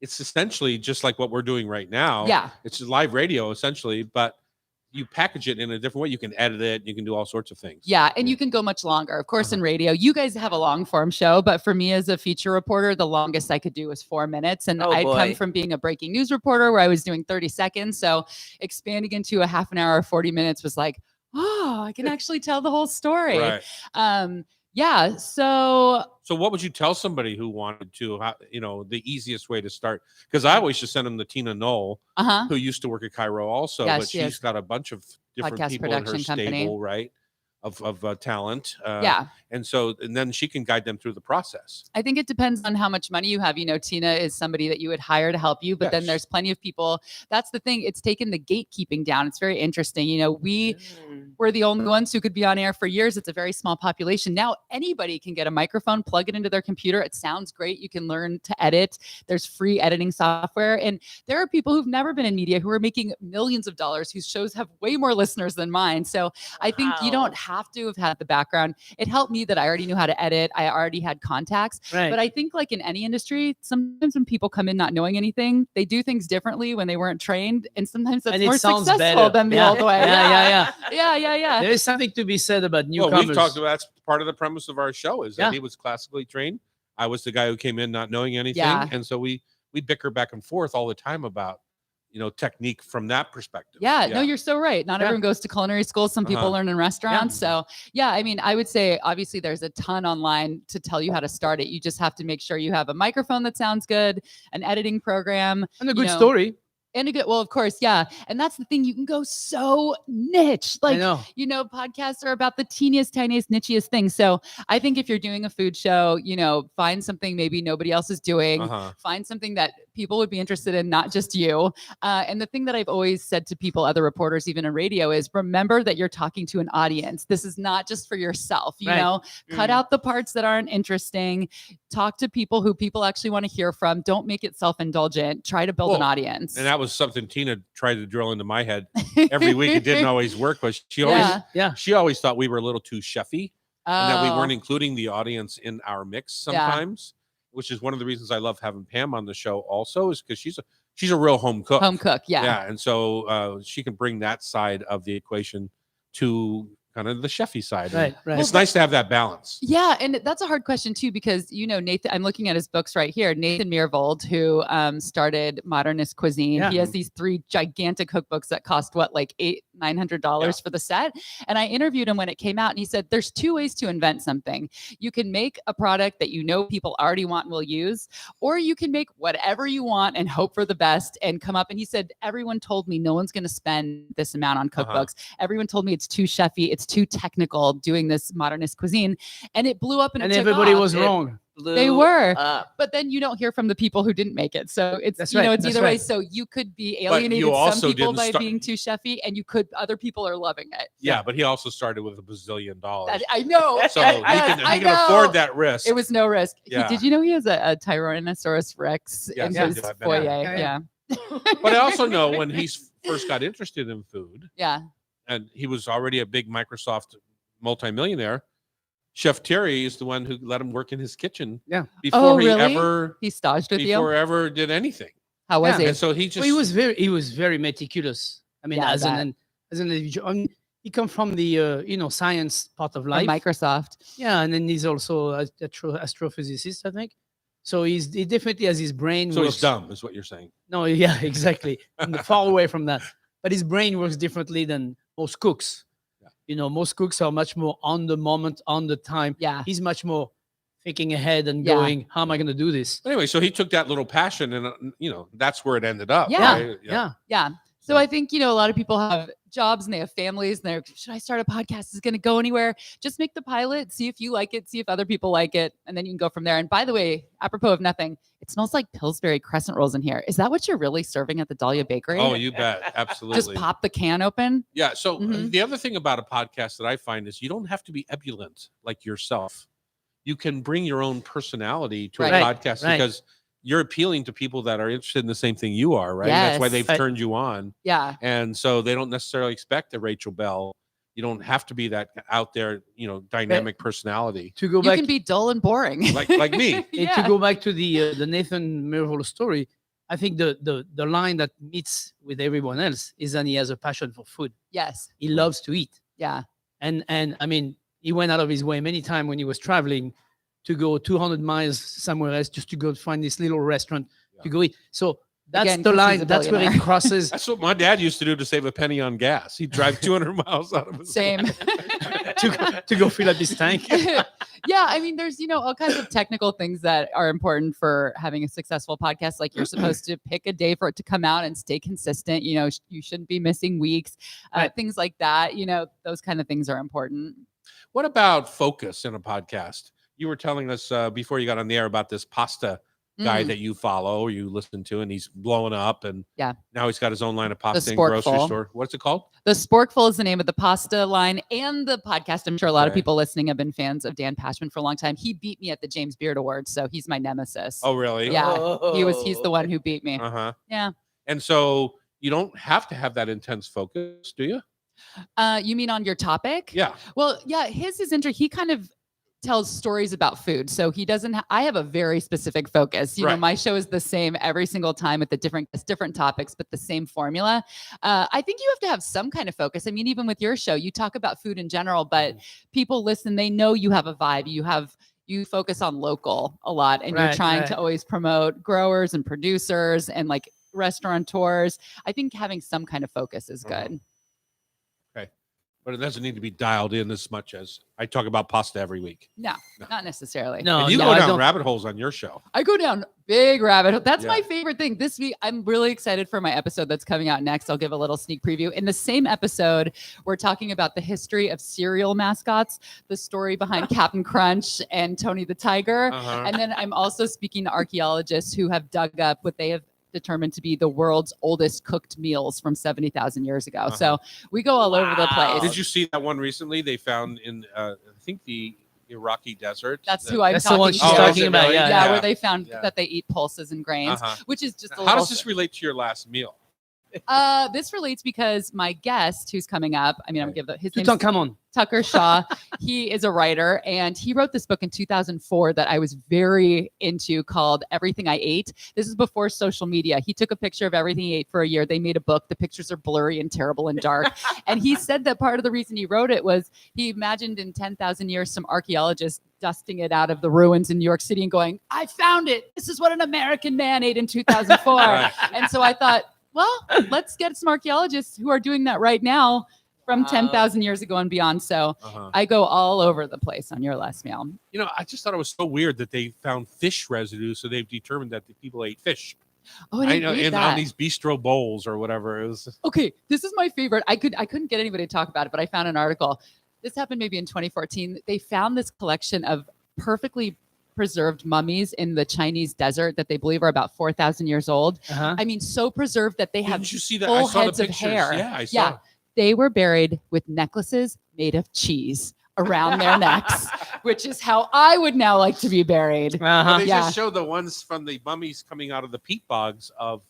it's essentially just like what we're doing right now. Yeah. It's live radio essentially, but you package it in a different way. You can edit it. You can do all sorts of things. Yeah. And you can go much longer. Of course, in radio, you guys have a long form show, but for me as a feature reporter, the longest I could do was 4 minutes. And I'd come from being a breaking news reporter where I was doing 30 seconds. So expanding into a half an hour or 40 minutes was like, oh, I can actually tell the whole story. Right. Yeah. So what would you tell somebody who wanted to, the easiest way to start? Because I always just send them to Tina Knoll, who used to work at Cairo also, Yeah, but she's got a bunch of different podcast people in her production company. stable, right? Of talent. Yeah. And then she can guide them through the process. I think it depends on how much money you have. Tina is somebody that you would hire to help you, but then there's plenty of people. That's the thing. It's taken the gatekeeping down. It's very interesting. We were the only ones who could be on air for years. It's a very small population. Now anybody can get a microphone, plug it into their computer. It sounds great. You can learn to edit. There's free editing software. And there are people who've never been in media who are making millions of dollars, whose shows have way more listeners than mine. So I think you don't have to have had the background. It helped me that I already knew how to edit. I already had contacts. Right. But I think like in any industry, sometimes when people come in not knowing anything, they do things differently when they weren't trained. And sometimes that's more successful than the old way. Yeah. There is something to be said about newcomers. Well, we've talked about that's part of the premise of our show is that he was classically trained. I was the guy who came in not knowing anything. Yeah. And so we bicker back and forth all the time about technique from that perspective. Yeah, no, you're so right. Not everyone goes to culinary school. Some people learn in restaurants. So I mean, I would say obviously there's a ton online to tell you how to start it. You just have to make sure you have a microphone that sounds good, an editing program, and a good story. And well, of course, yeah. And that's the thing. You can go so niche. Like, podcasts are about the teeniest, tiniest, nichiest thing. So I think if you're doing a food show, find something maybe nobody else is doing. Find something that people would be interested in, not just you. And the thing that I've always said to people, other reporters, even in radio, is remember that you're talking to an audience. This is not just for yourself. Cut out the parts that aren't interesting. Talk to people who people actually want to hear from. Don't make it self-indulgent. Try to build an audience. And that was something Tina tried to drill into my head every week. It didn't always work, but she always thought we were a little too chefy and that we weren't including the audience in our mix sometimes, which is one of the reasons I love having Pam on the show also, is because she's a real home cook. Yeah. And so she can bring that side of the equation to kind of the chefy side. Right. It's nice to have that balance. Yeah. And that's a hard question too, because, Nathan, I'm looking at his books right here. Nathan Myhrvold, who started Modernist Cuisine. Yeah. He has these 3 gigantic cookbooks that cost like $800-900 for the set. And I interviewed him when it came out and he said, there's 2 ways to invent something. You can make a product that people already want and will use, or you can make whatever you want and hope for the best and come up. And he said, everyone told me no one's going to spend this amount on cookbooks. Everyone told me it's too chefy. It's too technical doing this Modernist Cuisine. And it blew up and it took everybody off. was wrong. They were, but then you don't hear from the people who didn't make it. So it's it's either way. So you could be alienated some people by being too chefy, and other people are loving it. Yeah, but he also started with $1 bazillion. I know. So he can afford that risk. It was no risk. Yeah. Did you know he has a Tyrannosaurus Rex in his foyer? Yeah. But I also know when he first got interested in food, Yeah. and he was already a big Microsoft multimillionaire, Chef Terry is the one who let him work in his kitchen. Yeah. Before Oh, he really? ever He staged with before you. ever did anything. How was Yeah. And he? so he just Well, he was very meticulous. I mean, Yeah, I as an bet. as an individual. I mean, he come from the science part of From life. Microsoft. Yeah, and then he's also a astrophysicist, I think. So he definitely has his brain so works. he's dumb, is what you're saying. No, yeah, exactly. Far away from that. But his brain works differently than most cooks. Yeah. You know, most cooks are much more on the moment, on the time. Yeah. He's much more thinking ahead and Yeah. going, how am I going to do this? Anyway, so he took that little passion, and that's where it ended up. Yeah. right? Yeah. Yeah. So I think, a lot of people have jobs and they have families and they're, should I start a podcast? Is it going to go anywhere? Just make the pilot, see if you like it, see if other people like it, and then you can go from there. And by the way, apropos of nothing, it smells like Pillsbury crescent rolls in here. Is that what you're really serving at the Dahlia Bakery? Oh, you bet. Absolutely. Just pop the can open. Yeah. So Mhm. the other thing about a podcast that I find is you don't have to be ebullient like yourself. You can bring your own personality to Right. a podcast Right. because you're appealing to people that are interested in the same thing you are, right? That's why Yes. they've Right. turned you on. Yeah. And so they don't necessarily expect a Rachel Belle. You don't have to be that out there, dynamic personality To go You back can be dull and boring. like me. And Yeah. to go back to the Nathan Myhrvold story, I think the line that meets with everyone else is that he has a passion for food. Yes. He loves to eat, Yeah. and I mean, he went out of his way many times when he was traveling to go 200 miles somewhere else just to go find this little restaurant to go eat. So that's Again, the 'cause he's line. a That's where it billionaire. crosses That's what my dad used to do to save a penny on gas. He'd drive 200 miles out of his Same. to go fill up his tank. Yeah, I mean, there's all kinds of technical things that are important for having a successful podcast. Like you're supposed to pick a day for it to come out and stay consistent. You shouldn't be missing weeks, Right. things like that. Those kind of things are important. What about focus in a podcast? You were telling us before you got on the air about this pasta guy Mm. that you follow, or you listen to, and he's blowing up, and Yeah. now he's got his own line of pasta in grocery Sporkful. store. What's it called? The Sporkful is the name of the pasta line and the podcast. I'm sure a lot of Okay. people listening have been fans of Dan Pashman for a long time. He beat me at the James Beard Awards, so he's my nemesis. Oh, really? Yeah. He's the one who beat me. Uh-huh. Yeah. And so you don't have to have that intense focus, do you? You mean on your topic? Yeah. Well, yeah, his is interesting. He kind of tells stories about food. So he doesn't I have a very specific focus. Right. My show is the same every single time with the different topics, but the same formula. I think you have to have some kind of focus. I mean, even with your show, you talk about food in general, but people listen, they know you have a vibe. You focus on local a lot, and you're Right, trying right. to always promote growers and producers and like restaurateurs. I think having some kind of focus is Uh-huh. good. But it doesn't need to be dialed in as much as I talk about pasta every week. No, No. not necessarily. No, And you no, go I down don't- rabbit holes on your show. I go down big rabbit hole. That's my Yeah. favorite thing. This week, I'm really excited for my episode that's coming out next. I'll give a little sneak preview. In the same episode, we're talking about the history of cereal mascots, the story behind Captain Crunch and Tony the Tiger. Uh-huh. And then I'm also speaking to archaeologists who have dug up what they have determined to be the world's oldest cooked meals from 70,000 years ago. Uh-huh. So we go all over the Wow. place. Did you see that one recently? They found in, I think, the Iraqi desert. That's that- who I'm That's the talking one she's to. Oh, is talking it about. really? Yeah, Yeah, Yeah. where they found Yeah. that they eat pulses and grains, Uh-huh. which is just a How little. does this relate to your last meal? This relates because my guest who's coming up, I'm Right. gonna give his To name talk, come on. Tucker Shaw. He is a writer, and he wrote this book in 2004 that I was very into called Everything I Ate. This is before social media. He took a picture of everything he ate for a year. They made a book. The pictures are blurry and terrible and dark. And he said that part of the reason he wrote it was he imagined in 10,000 years some archaeologists dusting it out of the ruins in New York City and going, I found it. This is what an American man ate in 2004. Right. And so I thought, well, let's get some archaeologists who are doing that right now from Wow. 10,000 years ago and beyond. So Uh-huh. I go all over the place on your last meal. I just thought it was so weird that they found fish residue, so they've determined that the people ate fish. Oh, I I didn't know, read and that. on these bistro bowls or whatever. It was Okay, this is my favorite. I couldn't get anybody to talk about it, but I found an article. This happened maybe in 2014. They found this collection of perfectly preserved mummies in the Chinese desert that they believe are about 4,000 years old. Uh-huh. I mean, so preserved that they have Didn't you see that? I full saw the heads of pictures. hair. Yeah, I saw. Yeah. They were buried with necklaces made of cheese around their necks, which is how I would now like to be buried. Well, Uh-huh. they Yeah. just showed the ones from the mummies coming out of the peat bogs of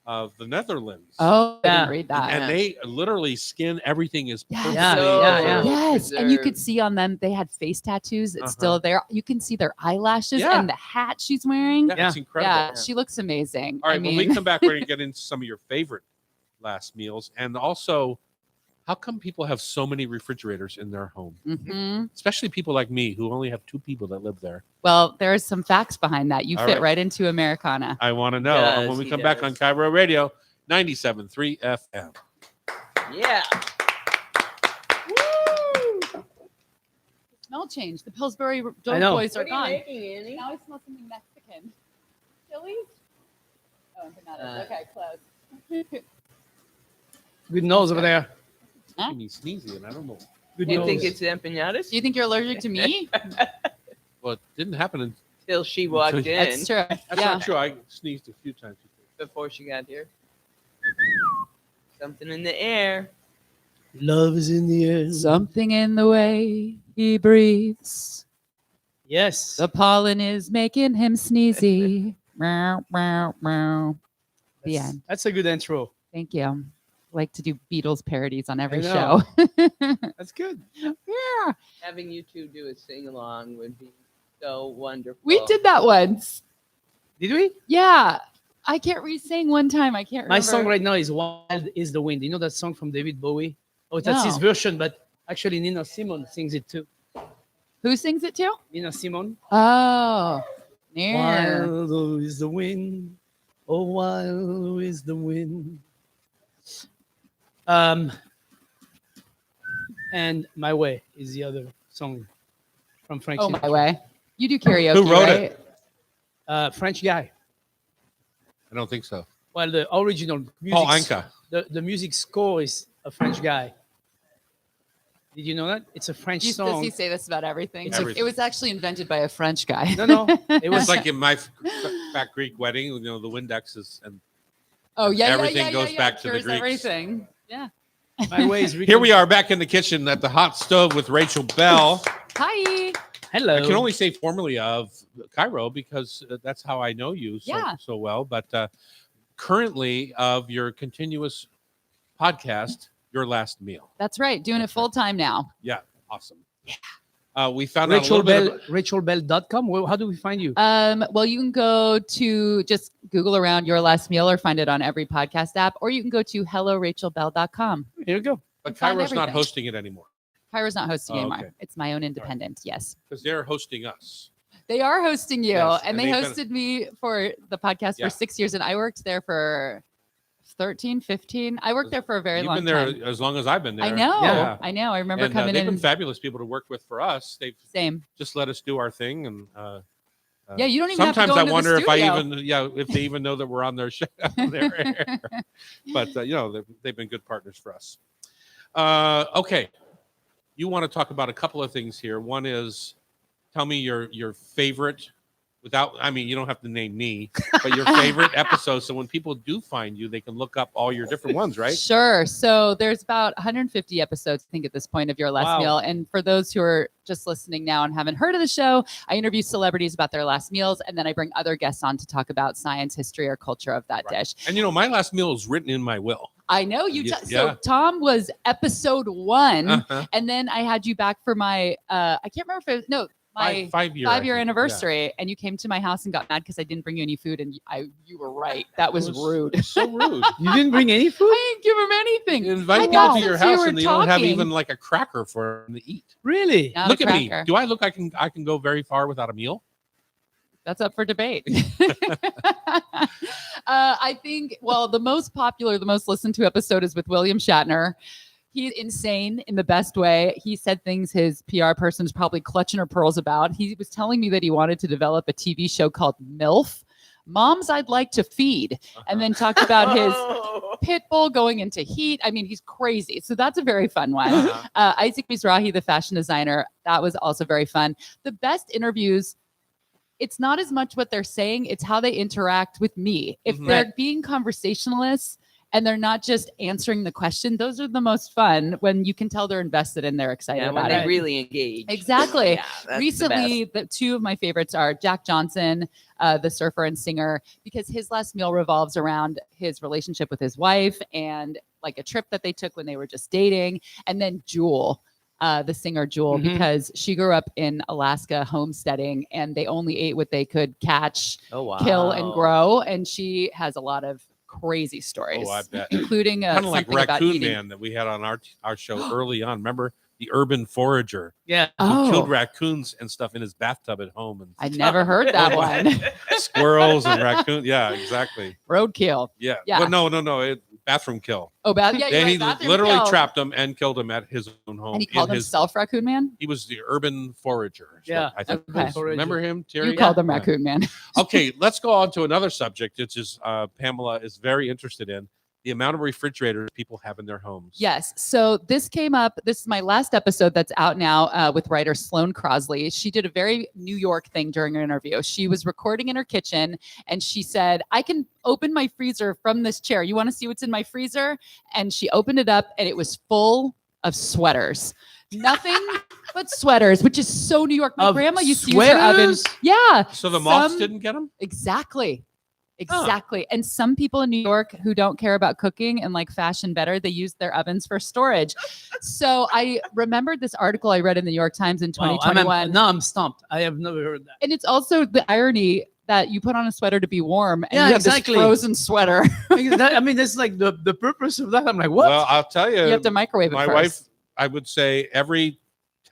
of the Netherlands. Oh, I Yeah. didn't read that. And they literally skin everything is Yes. perfectly Yeah. preserved. Yes, and you could preserved. see on them they had face tattoos. It's Uh-huh. still there. You can see their eyelashes Yeah. and the hat she's wearing. Yeah, Yeah, it's incredible. she looks amazing. All right, I when mean, we come back, we're going to get into some of your favorite last meals. And also, how come people have so many refrigerators in their home? mhm. Especially people like me who only have 2 people that live there. Well, there's some facts behind that. You All fit right. right into Americana. I want to know. Does, And when we he come back does. on Cairo Radio, 97.3 FM. Yeah. Smell change. The Pillsbury I Dope know. Boys are What are you gone. making, Annie? Now I smell something Mexican. Chilies? Oh, empanadas. Okay, close. Good nose over there. Huh? Making me sneezy, and I don't know. Good You nose. think it's empanadas? Do you think you're allergic to me? Well, it didn't happen. Till she walked in That's true. That's Yeah. not true. I sneezed a few times. before she got here. Something in the air. Love is in the air. Something in the way he breathes. Yes. The pollen is making him sneezy. Meow, meow, meow. The That's- end. That's a good intro. Thank you. Like to do Beatles parodies on every I show. know. That's good. Yeah. Having you two do a sing along would be so wonderful. We did that once. Did we? Yeah. I can't re-sing one time. I can't remember. My song right now is Wild is the Wind. You know that song from David Bowie? Oh, that's his No. version, but actually Nina Simone sings it too. Who sings it too? Nina Simone. Oh. Yeah. Wild is the wind. Oh, wild is the wind. And My Way is the other song from Frank Oh, Sinatra. my way. You do karaoke, Who wrote right? it? French guy. I don't think so. Well, the original music, Paul Anka. the music score is a French guy. Did you know that? It's a French Does song. he say this about everything? It's everything. It was actually invented by a French guy. No, it It was was like in my fat Greek wedding, you know, the Windexes. And Oh, yeah, Everything yeah, goes yeah, back to the cures Greeks. Everything. Yeah. My Way is here we are back in the kitchen at the hot stove with Rachel Belle. Hi. Hello. I can only say formerly of Cairo because that's how I know you Yeah. so well. But currently of your continuous podcast, Your Last Meal. That's right. Doing it That's right. full time now. Yeah, awesome. We found out a Rachel little Belle, bit. RachelBelle.com. Well, how do we find you? Well, you can go to just Google around Your Last Meal or find it on every podcast app, or you can go to hellorachelbell.com. Here you go. But find Cairo's not everything. hosting it anymore Kyra's not hosting Oh, anymore. okay. It's my own independent. Yes. because they're hosting us. They are hosting you, Yes, and and they they've been- hosted me for the podcast Yeah. for 6 years, and I worked there for 13, 15. I worked there for a very You've long been there time. as long as I've been there. I know. Yeah. I know. I remember And coming they've in. been fabulous people to work with for us. They've Same. just let us do our thing, and Yeah, you don't even have to sometimes go I into the wonder if I studio. if they even know that we're on their show. Their air. But you know, they've been good partners for us. Okay, you want to talk about a couple of things here. One is, tell me your favorite. Without, I mean, you don't have to name me, but your favorite episode. So when people do find you, they can look up all your different ones, right? Sure. So there's about 150 episodes, I think, at this point of Your Last Wow. Meal. And for those who are just listening now and haven't heard of the show, I interview celebrities about their last meals, and then I bring other guests on to talk about science, history, or culture of that Right. dish. And you know, my last meal is written in my will. I know you. Yeah. So Tom was episode 1, Uh-huh. and then I had you back for my. I can't remember if it was my Five-year 5-year I think. anniversary, and you came to my house and got mad because I didn't bring you any food, and you were right. That was It rude. So rude. You didn't bring any food? I didn't give him anything. You invite I people thought to your since we house were and you don't have talking- even like a cracker for them to eat. Really? Not Look a at me. cracker. Do I look I can go very far without a meal? That's up for debate. I think, well, the most popular, the most listened to episode is with William Shatner. He's insane in the best way. He said things his PR person's probably clutching her pearls about. He was telling me that he wanted to develop a TV show called MILF, Moms I'd Like to Feed, and then talked about his pit bull going into heat. I mean, he's crazy. So that's a very fun one. Uh-huh. Isaac Mizrahi, the fashion designer, that was also very fun. The best interviews, it's not as much what they're saying, it's how they interact with me. If Mhm. they're being conversationalists and they're not just answering the question. Those are the most fun when you can tell they're invested and they're excited Yeah, when about they it. really engage. Exactly. Yeah, that's Recently, the the two of my favorites are Jack Johnson, the surfer and singer, because his last meal revolves around his relationship with his wife and like a trip that they took when they were just dating. And then Jewel, the singer Jewel, Mhm. because she grew up in Alaska homesteading and they only ate what they could catch, best. Oh wow. kill, and grow. And she has a lot of crazy stories, Oh, I bet. including Kind of like something about Raccoon eating. Man that we had on our show early on. Remember the urban forager Yeah. who killed Oh, raccoons and stuff in his bathtub at home and I never heard that one. squirrels and raccoons. Yeah, exactly. Roadkill. Yeah. Yeah. Well, no. Bathroom kill. Oh, bad. Yeah, Then you're he right, bathroom literally kill. trapped him and killed him at his own home. And he called in his, himself Raccoon Man. He was the urban forager. is what Yeah, I think. it okay. was. Remember him, Terry? You called him Yeah. Raccoon Man. Okay, let's go on to another subject, which is Pamela is very interested in the amount of refrigerators people have in their homes. Yes. So this came up. This is my last episode that's out now with writer Sloane Crosley. She did a very New York thing during her interview. She was recording in her kitchen and she said, I can open my freezer from this chair. You want to see what's in my freezer? And she opened it up and it was full of sweaters. Nothing but sweaters, which is so New York. My Of grandma used to use her oven. sweaters? Yeah. So the moths Some- didn't get them? Exactly. Exactly. And some people in New York who don't care about cooking and like fashion better, they use their ovens for storage. So I remembered this article I read in the New York Times in Wow, 2021. now I'm stumped. I have never heard that. And it's also the irony that you put on a sweater to be warm and Yeah, you have exactly. this frozen sweater. I mean, that's like the purpose of that. I'm like, what? Well, I'll tell you, You have to microwave it my first. wife, I would say every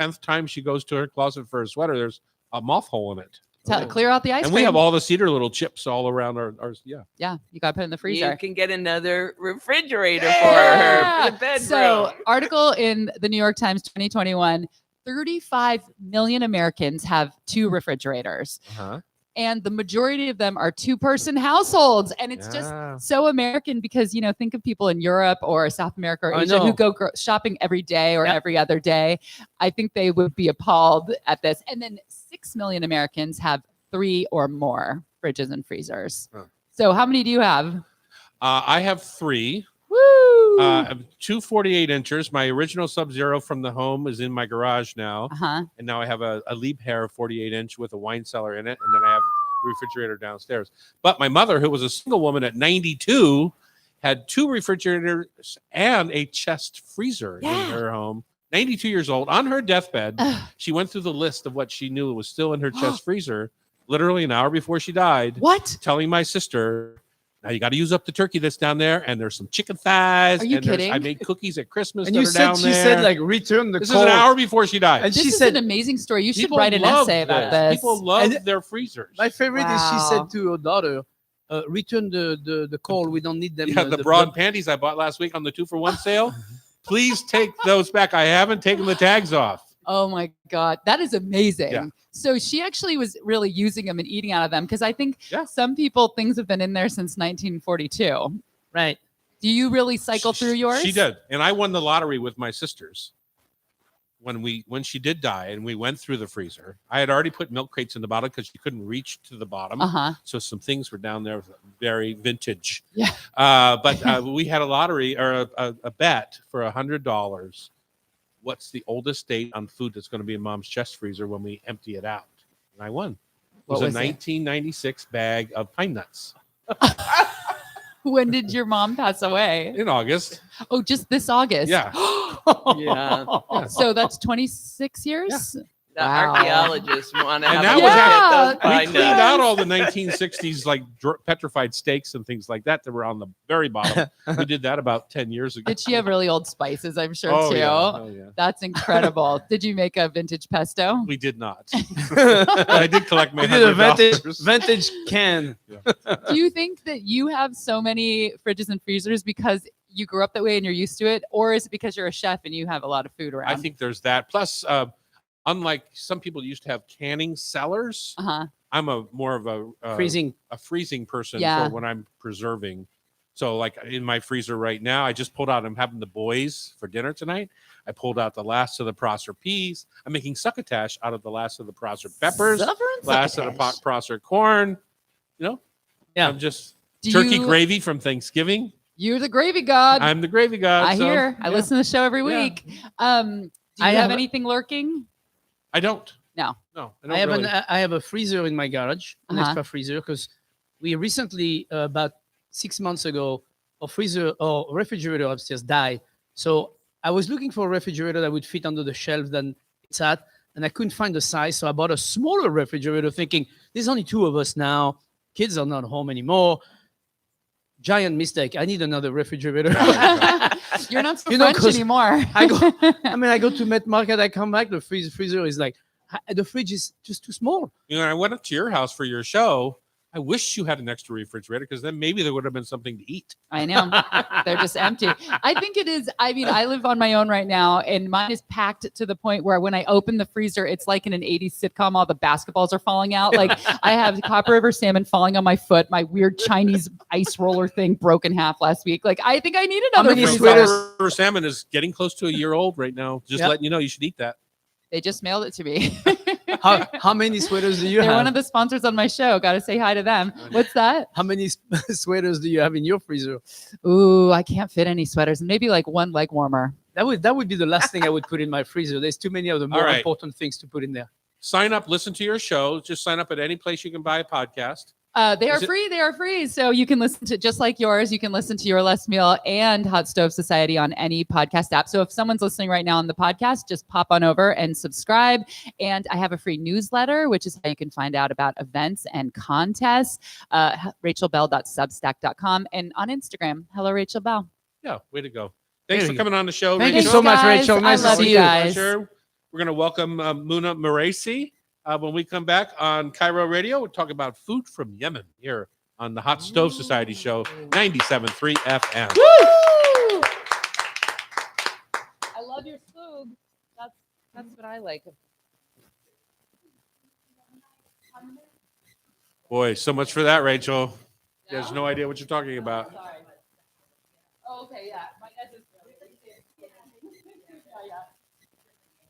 10th time she goes to her closet for a sweater, there's a moth hole in it. Clear out the ice And cream. we have all the cedar little chips all around our yeah. Yeah, you got to put it in the freezer. You can get another refrigerator for Yeah. her for the bedroom. So, article in the New York Times 2021, 35 million Americans have 2 refrigerators. Uh-huh. And the majority of them are 2-person households. And it's just so American because, think of people in Europe or South America or I Asia who know. go shopping every day or Yep. every other day. I think they would be appalled at this. And then 6 million Americans have 3 or more fridges and freezers. Huh. So how many do you have? I have 3. Woo! 2 48 inchers. My original Sub-Zero from the home is in my garage now. Uh-huh. And now I have a Liebherr 48 inch with a wine cellar in it. And then I have a refrigerator downstairs. But my mother, who was a single woman at 92, had 2 refrigerators and a chest freezer Yeah. in her home. 92 years old. On her deathbed, Ugh. she went through the list of what she knew was still in her chest freezer, literally an hour before she died, What? telling my sister, now you got to use up the turkey that's down there, and there's some chicken thighs. Are you and there's- kidding? I made cookies at Christmas And that you are said down she there. said like return the This call. is an hour before she died. And This she is said an amazing story. You should People write an love essay about this. People love And- their freezers. my favorite is she Wow. said to her daughter, return the call. We don't need them. Yeah, the broad panties I bought last week on the 2-for-1 sale. Please take those back. I haven't taken the tags off. Oh my God. That is amazing. Yeah. So she actually was really using them and eating out of them because I think Yeah. some people, things have been in there since 1942. Right. Do you really cycle through yours? She did, and I won the lottery with my sisters when she did die, and we went through the freezer. I had already put milk crates in the bottom because you couldn't reach to the bottom. Uh-huh. So some things were down there, very vintage. Yeah. But we had a lottery or a bet for $100. What's the oldest date on food that's going to be in Mom's chest freezer when we empty it out? And I won. It What was a was it? 1996 bag of pine nuts When did your mom pass away? in August. Oh, just this August. Yeah. Yeah. So that's 26 years? The Wow. archaeologists want to And have that a was look at- at those We pine cleaned nuts. out all the 1960s like petrified steaks and things like that were on the very bottom. We did that about 10 years ago. Did she have really old spices? I'm sure Oh, too. yeah. Oh, yeah. That's incredible. Did you make a vintage pesto? We did not. I did collect my We did a $100. vintage can. Do you think that you have so many fridges and freezers because you grew up that way and you're used to it? Or is it because you're a chef and you have a lot of food around? I think there's that. Plus, unlike some people used to have canning cellars, Uh-huh. I'm more of a Freezing. person Yeah. for when I'm preserving. So like in my freezer right now, I just pulled out, I'm having the boys for dinner tonight. I pulled out the last of the Prosser peas. I'm making succotash out of the last of the Prosser peppers, Suffer and last of the succotash. Prosser corn. You know? Yeah. I'm just Do turkey you- gravy from Thanksgiving. You're the gravy god. I'm the gravy god. I so, hear. I yeah. listen to the show every Yeah. week. Do I you have have- anything lurking? I don't. No. No, I I don't have really. I have a freezer in my garage, an Uh-huh. extra freezer, because we recently, about 6 months ago, our freezer or refrigerator upstairs died. So I was looking for a refrigerator that would fit under the shelf than it's at, and I couldn't find the size. So I bought a smaller refrigerator, thinking there's only 2 of us now. Kids are not home anymore. Giant mistake. I need another refrigerator. You're not so You know, French 'cause anymore. I go to Met Market, I come back, the freezer is like, the fridge is just too small. You know, I went up to your house for your show. I wish you had an extra refrigerator because then maybe there would have been something to eat. I know. They're just empty. I think it is. I mean, I live on my own right now, and mine is packed to the point where when I open the freezer, it's like in an 80s sitcom, all the basketballs are falling out. Like I have Copper River salmon falling on my foot. My weird Chinese ice roller thing broke in half last week. Like, I think I need another many freezer. sweaters- River salmon is getting close to a year old right now. Just Yep. letting you know, you should eat that. They just mailed it to me. How many sweaters do you They're have? one of the sponsors on my show. Got to say hi to them. What's that? How many sweaters do you have in your freezer? Ooh, I can't fit any sweaters. Maybe like one leg warmer. That would be the last thing I would put in my freezer. There's too many of the more All right. important things to put in there. Sign up, listen to your show. Just sign up at any place you can buy a podcast. They are Is it- free. They are free. So you can listen to, just like yours, you can listen to Your Last Meal and Hot Stove Society on any podcast app. So if someone's listening right now on the podcast, just pop on over and subscribe. And I have a free newsletter, which is how you can find out about events and contests. RachelBelle.substack.com, and on Instagram, hello Rachel Belle. Yeah, way to go. Thanks There for you go. coming on the show. Thank Rachel. you so much, guys. Rachel. Nice I to love see you you. guys. Pleasure. We're going to welcome Muna Maraisi when we come back on Cairo Radio. We'll talk about food from Yemen here on the Hot Stove Society Show, 97.3 FM. I love your slug. That's what I like. Boy, so much for that, Rachel. She has no idea what you're talking about. Sorry. Oh, okay, yeah. My guess is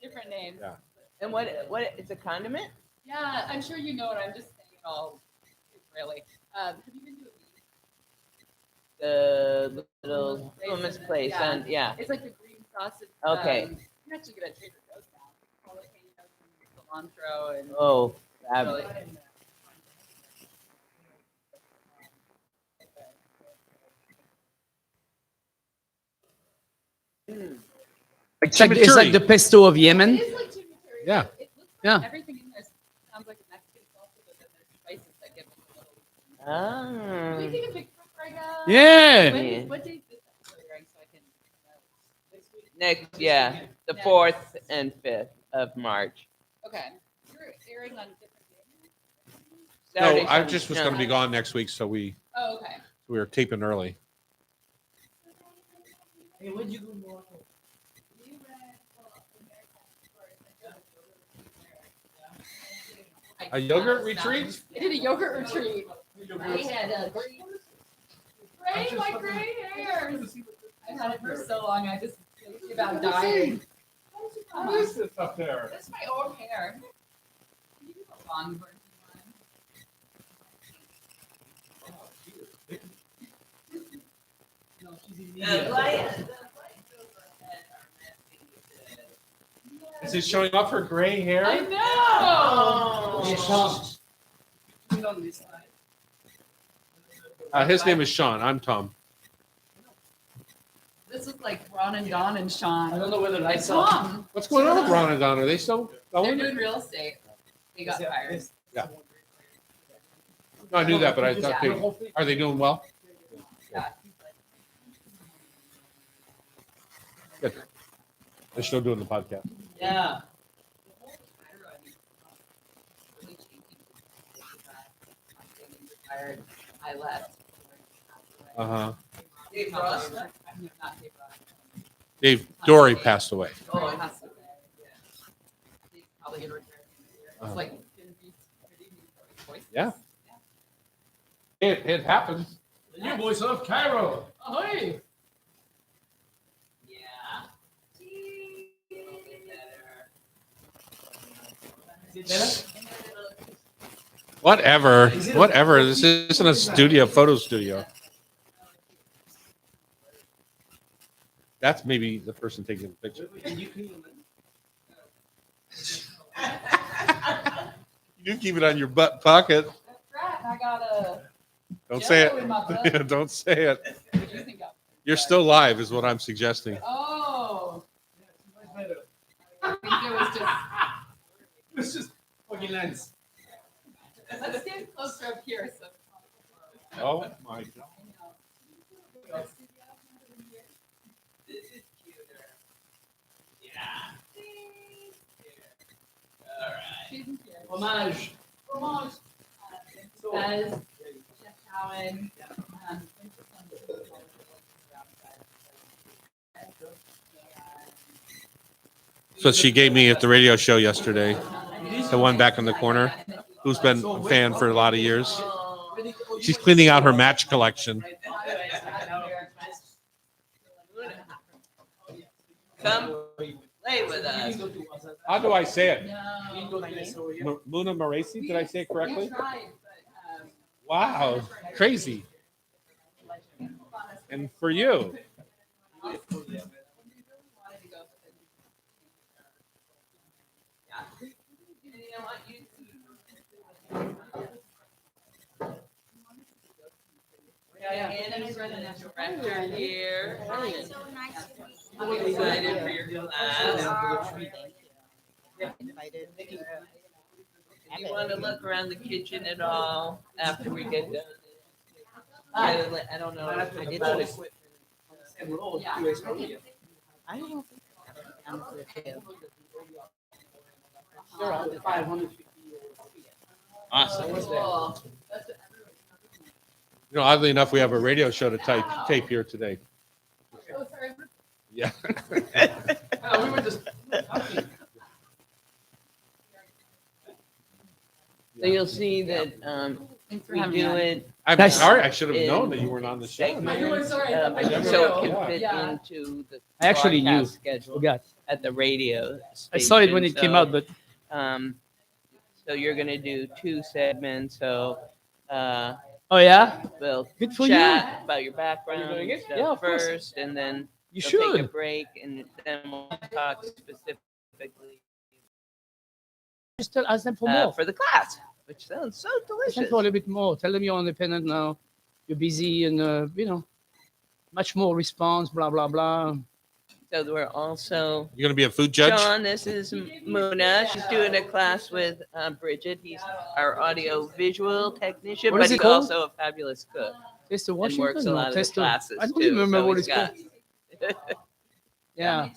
different names. Yeah. And what it's a condiment? Yeah, I'm sure you know it. I'm just saying it all Israeli. Have you been to a The little woman's place. Yeah. And yeah. It's like the green sausage. Okay. You're actually good at Trader Joe's now. Jalapenos and cilantro and Oh, really. It's like the pesto of Yemen. It is like chimichurri. Yeah. It looks like Yeah. everything in there sounds like a Mexican salsa, but then there's spices that give it a little. ah. Can we take a picture right now? Yeah. What day is this episode airing so I can next week? Next, yeah, the 4th and 5th of March. Okay. You're airing on different days? No, Saturday, I Sunday. just was No. going to be gone next week, so we Oh, okay. were taping early. A yogurt retreat? I did a yogurt retreat. I had a gray, my gray hairs. I've had it for so long, I just feel about dying. What is this up there? That's my old hair. Can you do a long version one? Is it showing off her gray hair? I know. His name is Sean. I'm Tom. This is like Ron and Don and Sean. I don't know whether It's lights are. Tom. What's going on with Ron and Don? Are they still They're going? doing real estate. They got fired. No, I knew that, but I thought are they doing well? Yeah. Good. They're still doing the podcast. Yeah. I left. Uh-huh. Dave Ross. Not Dave Ross. Dave Dory passed away. Oh, it has to be. Yeah. He's probably gonna retire. It's Uh-huh. like gonna be pretty voice. Yeah. It happens. The new voice of Cairo. Ahoy! Yeah. Is it better? Whatever. Whatever. This isn't a studio, photo studio. That's maybe the person taking the picture. You keep it on your butt pocket. That's right. I got a. Don't say Jello in my butt. it. Don't say it. What do you think of? You're still live, is what I'm suggesting. Oh. I think it was just. It's just fucking lens. Let's stand closer up here. So. Oh my God. This is cuter. She's in here. Fromage. Fromage. Says Chef Cowan. So she gave me at the radio show yesterday, the one back in the corner, who's been a fan for a lot of years. She's cleaning out her match collection. Come play with us. How do I say it? No. Muna Maresi? Did I say it We correctly? tried, but, Wow, crazy. And for you. Annie's the director here. Hi, so nice to meet you. I'm excited for your class. Invited. You want to look around the kitchen at all after we get done? I don't know about equipment. yeah. I don't know. I'm good too. Awesome. Cool. You know, oddly enough, we have a radio show to tape here today. Oh, sorry. Yeah. We were just So you'll see that Thanks for we having me do on. it I'm Guys. sorry. I should have in known that you weren't on the show. segments, Sorry, so I it didn't can know. fit Yeah. into the I actually knew. broadcast schedule forgot. at the radio. I saw it when station. it came So, out, but So you're gonna do 2 segments. So oh yeah, we'll good for chat you. about your background doing and it? stuff Yeah, of course. first, and then You we'll take a should. break, and then we'll talk specifically Just ask them for more. for the class, which sounds so Ask them delicious. for a little bit more. Tell them you're independent now. You're busy and much more response. Blah blah blah. So we're also You're going to be a food judge? John. This is Muna. She's doing a class with Bridget. He's our audio visual technician, What but is it he's called? also a fabulous cook Test of and Washington. works a or lot of the Test of- classes I don't too. remember So what he's it's called. got. Yeah.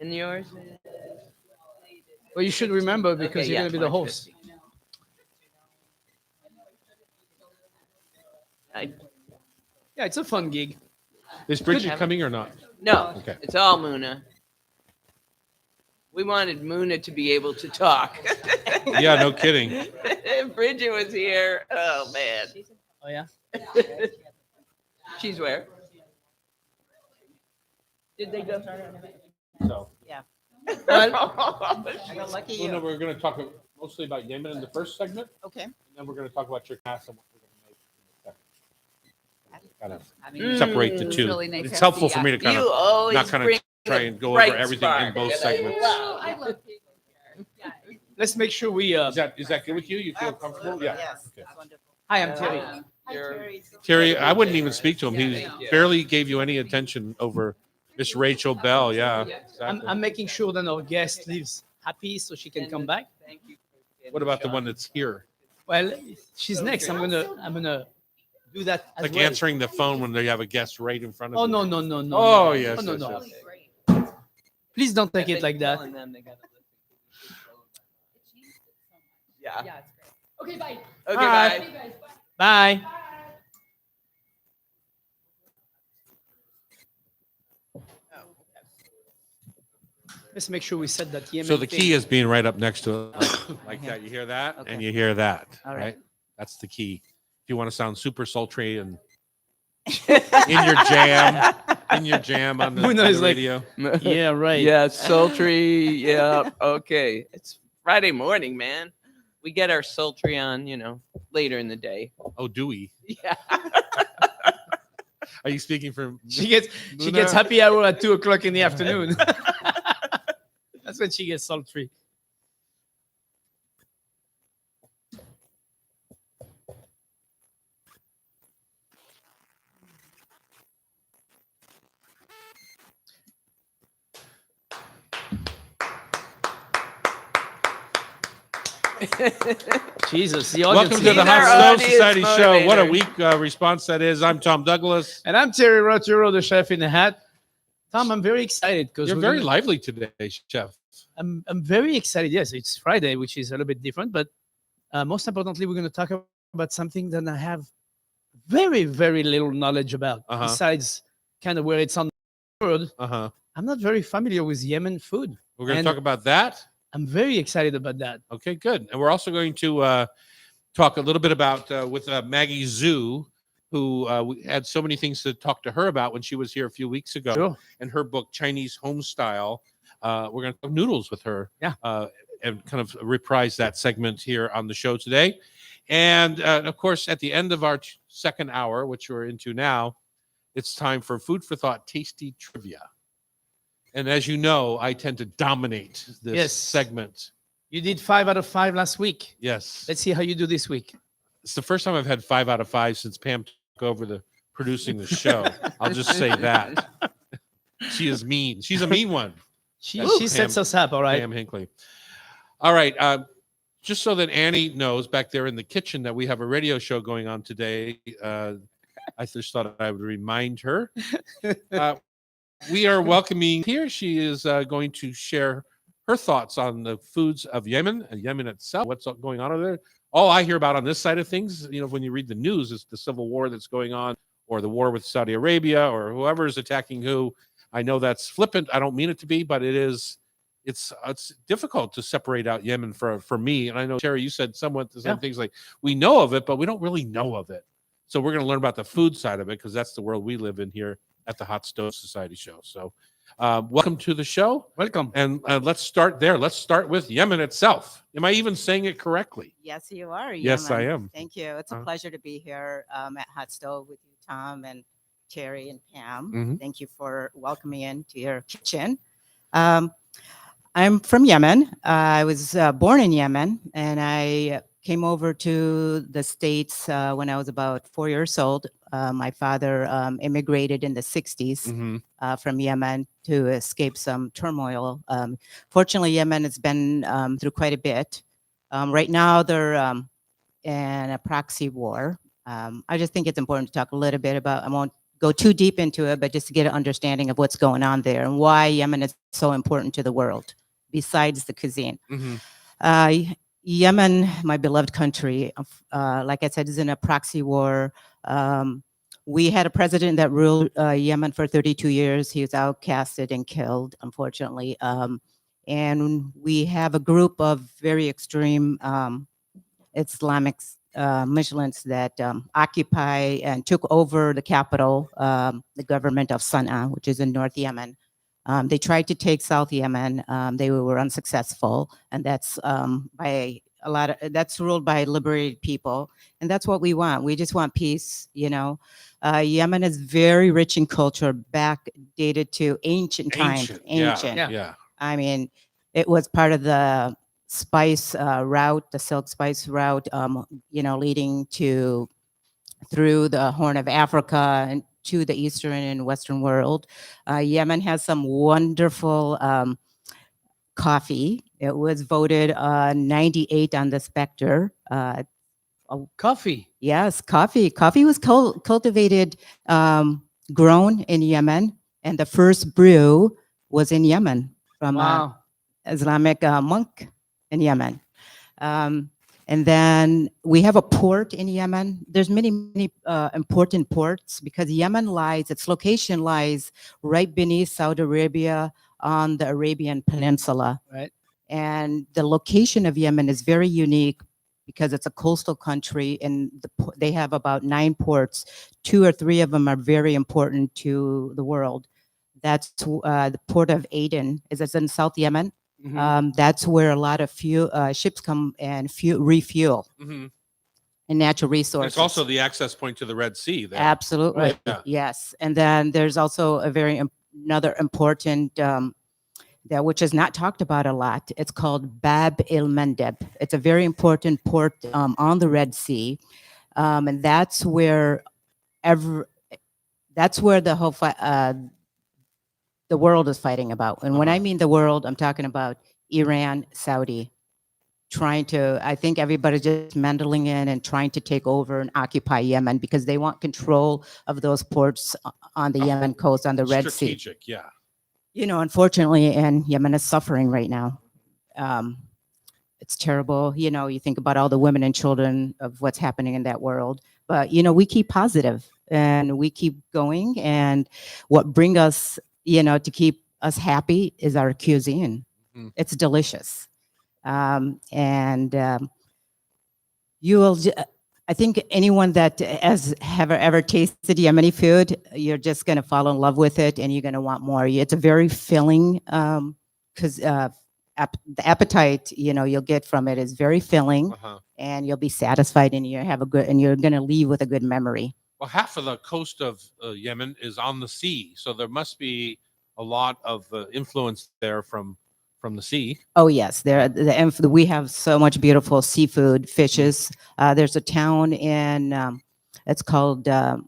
And yours? Well, you should remember because Okay, you're yeah, gonna be the host. 2050. I, Yeah, it's a fun gig. Is Bridget Good. coming or not? no, Okay. it's all Muna. We wanted Muna to be able to talk. Yeah, no kidding. Bridget was here. Oh man. Oh yeah. She's where? Did they go? So, Well, lucky Luna, you. we're going to talk mostly about Yemen in the first segment, Okay. and then we're going to talk about your class and what we're going to make in the second. Kind of Having separate the Mm. two. Really nice It's to helpful see for ya. me to kind You of always not kind bring of try and go over bright everything in spark. both segments. Oh, I love people here. Yeah. Let's make sure we. Is that good with you? You feel comfortable? Yeah. Yes. Okay. That's wonderful. Hi, I'm Terry. Hi, You're- Terry. Terry, I wouldn't even speak to him. He Yeah. barely gave you any attention over Miss Rachel Belle. Yeah. Exactly. I'm making sure that our guest leaves happy so she can come back. Thank you. What about the one that's here? Well, she's next. I'm gonna do that as Like well. answering the phone when they have a guest right in front of Oh you. no no no no. Oh, no. yes, Oh, no yes, no. yes. Please don't take it like that. Telling them they gotta listen. It changed it so much. Yeah. Yeah, it's great. Okay, bye. Okay, Hi. bye. See you guys. Bye. Bye. Let's make sure we set that Yemen So the thing. key is being right up next to it, like that. You hear that, Okay. and you hear that. All Right. right. That's the key. If you want to sound super sultry and in your jam on the, Bruno on is the like- radio. Yeah, right. Yeah, sultry. Yeah. Okay. It's Friday morning, man. We get our sultry on, later in the day. Oh, do we? Yeah. Are you speaking for She gets Muna? happy hour at 2 o'clock in the afternoon. That's when she gets sultry. Jesus, the audience Welcome is to the These Hot are Stove audience Society Show. What a motivators. weak response that is. I'm Tom Douglas. And I'm Terry Roturo, the chef in the hat. Tom, I'm very excited because You're very lively today, Chef. I'm very excited. Yes, it's Friday, which is a little bit different, but most importantly, we're going to talk about something that I have very, very little knowledge about. Uh-huh. Besides, kind of where it's on the world, Uh-huh. I'm not very familiar with Yemen food. We're going to And talk about that. I'm very excited about that. Okay, good. And we're also going to talk a little bit about with Maggie Zhu, who we had so many things to talk to her about when she was here a few weeks ago. Sure. And her book, Chinese Home Style. We're going to talk noodles with her. Yeah. And kind of reprise that segment here on the show today. And of course, at the end of our second hour, which we're into now, it's time for Food for Thought Tasty Trivia. And as you know, I tend to dominate this Yes. segment. You did 5 out of 5 last week. Yes. Let's see how you do this week. It's the first time I've had 5 out of 5 since Pam took over the producing the show. I'll just say that. She is mean. She's a mean one. She That's sets Pam- us up, all right? Pam Hinckley. All right. Just so that Annie knows back there in the kitchen that we have a radio show going on today, I just thought I would remind her. We are welcoming here. She is going to share her thoughts on the foods of Yemen and Yemen itself. What's going on over there? All I hear about on this side of things, when you read the news, is the civil war that's going on, or the war with Saudi Arabia, or whoever is attacking who. I know that's flippant. I don't mean it to be, but it is. It's difficult to separate out Yemen for me. And I know, Terry, you said somewhat the same things like we know of it, but we don't really know of it. So we're going to learn about the food side of it because that's the world we live in here at the Hot Stove Society Show. So welcome to the show. Welcome. And let's start there. Let's start with Yemen itself. Am I even saying it correctly? Yes, you are. Yes, I Yemen. am. Thank you. It's a Uh-huh. pleasure to be here at Hot Stove with you, Tom, and Terry and Pam. Mhm. Thank you for welcoming me into your kitchen. I'm from Yemen. I was born in Yemen, and I came over to the States when I was about 4 years old. My father immigrated in the 60s Mm-hmm. from Yemen to escape some turmoil. Fortunately, Yemen has been through quite a bit. Right now, they're in a proxy war. I just think it's important to talk a little bit about, I won't go too deep into it, but just to get an understanding of what's going on there and why Yemen is so important to the world, besides the cuisine. Mm-hmm. Yemen, my beloved country, like I said, is in a proxy war. We had a president that ruled Yemen for 32 years. He was outcasted and killed, unfortunately. And we have a group of very extreme Islamic Muslims that occupy and took over the capital, the government of Sana'a, which is in North Yemen. They tried to take South Yemen. They were unsuccessful, and that's that's ruled by liberated people, and that's what we want. We just want peace, Yemen is very rich in culture, backdated to ancient times. Ancient. Yeah. I mean, it was part of the spice route, the silk spice route, leading through the Horn of Africa and to the Eastern and Western world. Yemen has some wonderful coffee. It was voted 98 on the Spectre. Coffee. Yes, coffee. Coffee was cultivated, grown in Yemen, and the first brew was in Yemen from Wow. Islamic monk in Yemen. And then we have a port in Yemen. There's many important ports because its location lies right beneath Saudi Arabia on the Arabian Peninsula. Right. And the location of Yemen is very unique because it's a coastal country, and they have about 9 ports. 2 or 3 of them are very important to the world. That's the port of Aden. It's in South Yemen. Mhm. That's where a lot of ships come and refuel. Mm-hmm. and natural resources. It's also the access point to the Red Sea there. Absolutely. Right. Yeah. Yes. And then there's also another important, that which is not talked about a lot. It's called Bab el Mandeb. It's a very important port on the Red Sea. And that's where the whole the world is fighting about. And when I mean the world, I'm talking about Iran, Saudi, I think everybody's just meddling in and trying to take over and occupy Yemen because they want control of those ports on the Yemen coast, on the Red Sea. Strategic, yeah. Unfortunately, and Yemen is suffering right now. It's terrible. You think about all the women and children of what's happening in that world. But, we keep positive and we keep going. And what brings us, to keep us happy is our cuisine. Mhm. It's delicious. You will, I think anyone that have ever tasted Yemeni food, you're just going to fall in love with it and you're going to want more. It's a very filling, because the appetite, you'll get from it is very filling, and you'll be satisfied and you're going to leave with a good memory. Well, half of the coast of Yemen is on the sea, so there must be a lot of influence there from the sea. Oh yes, we have so much beautiful seafood, fishes. There's a town it's called Al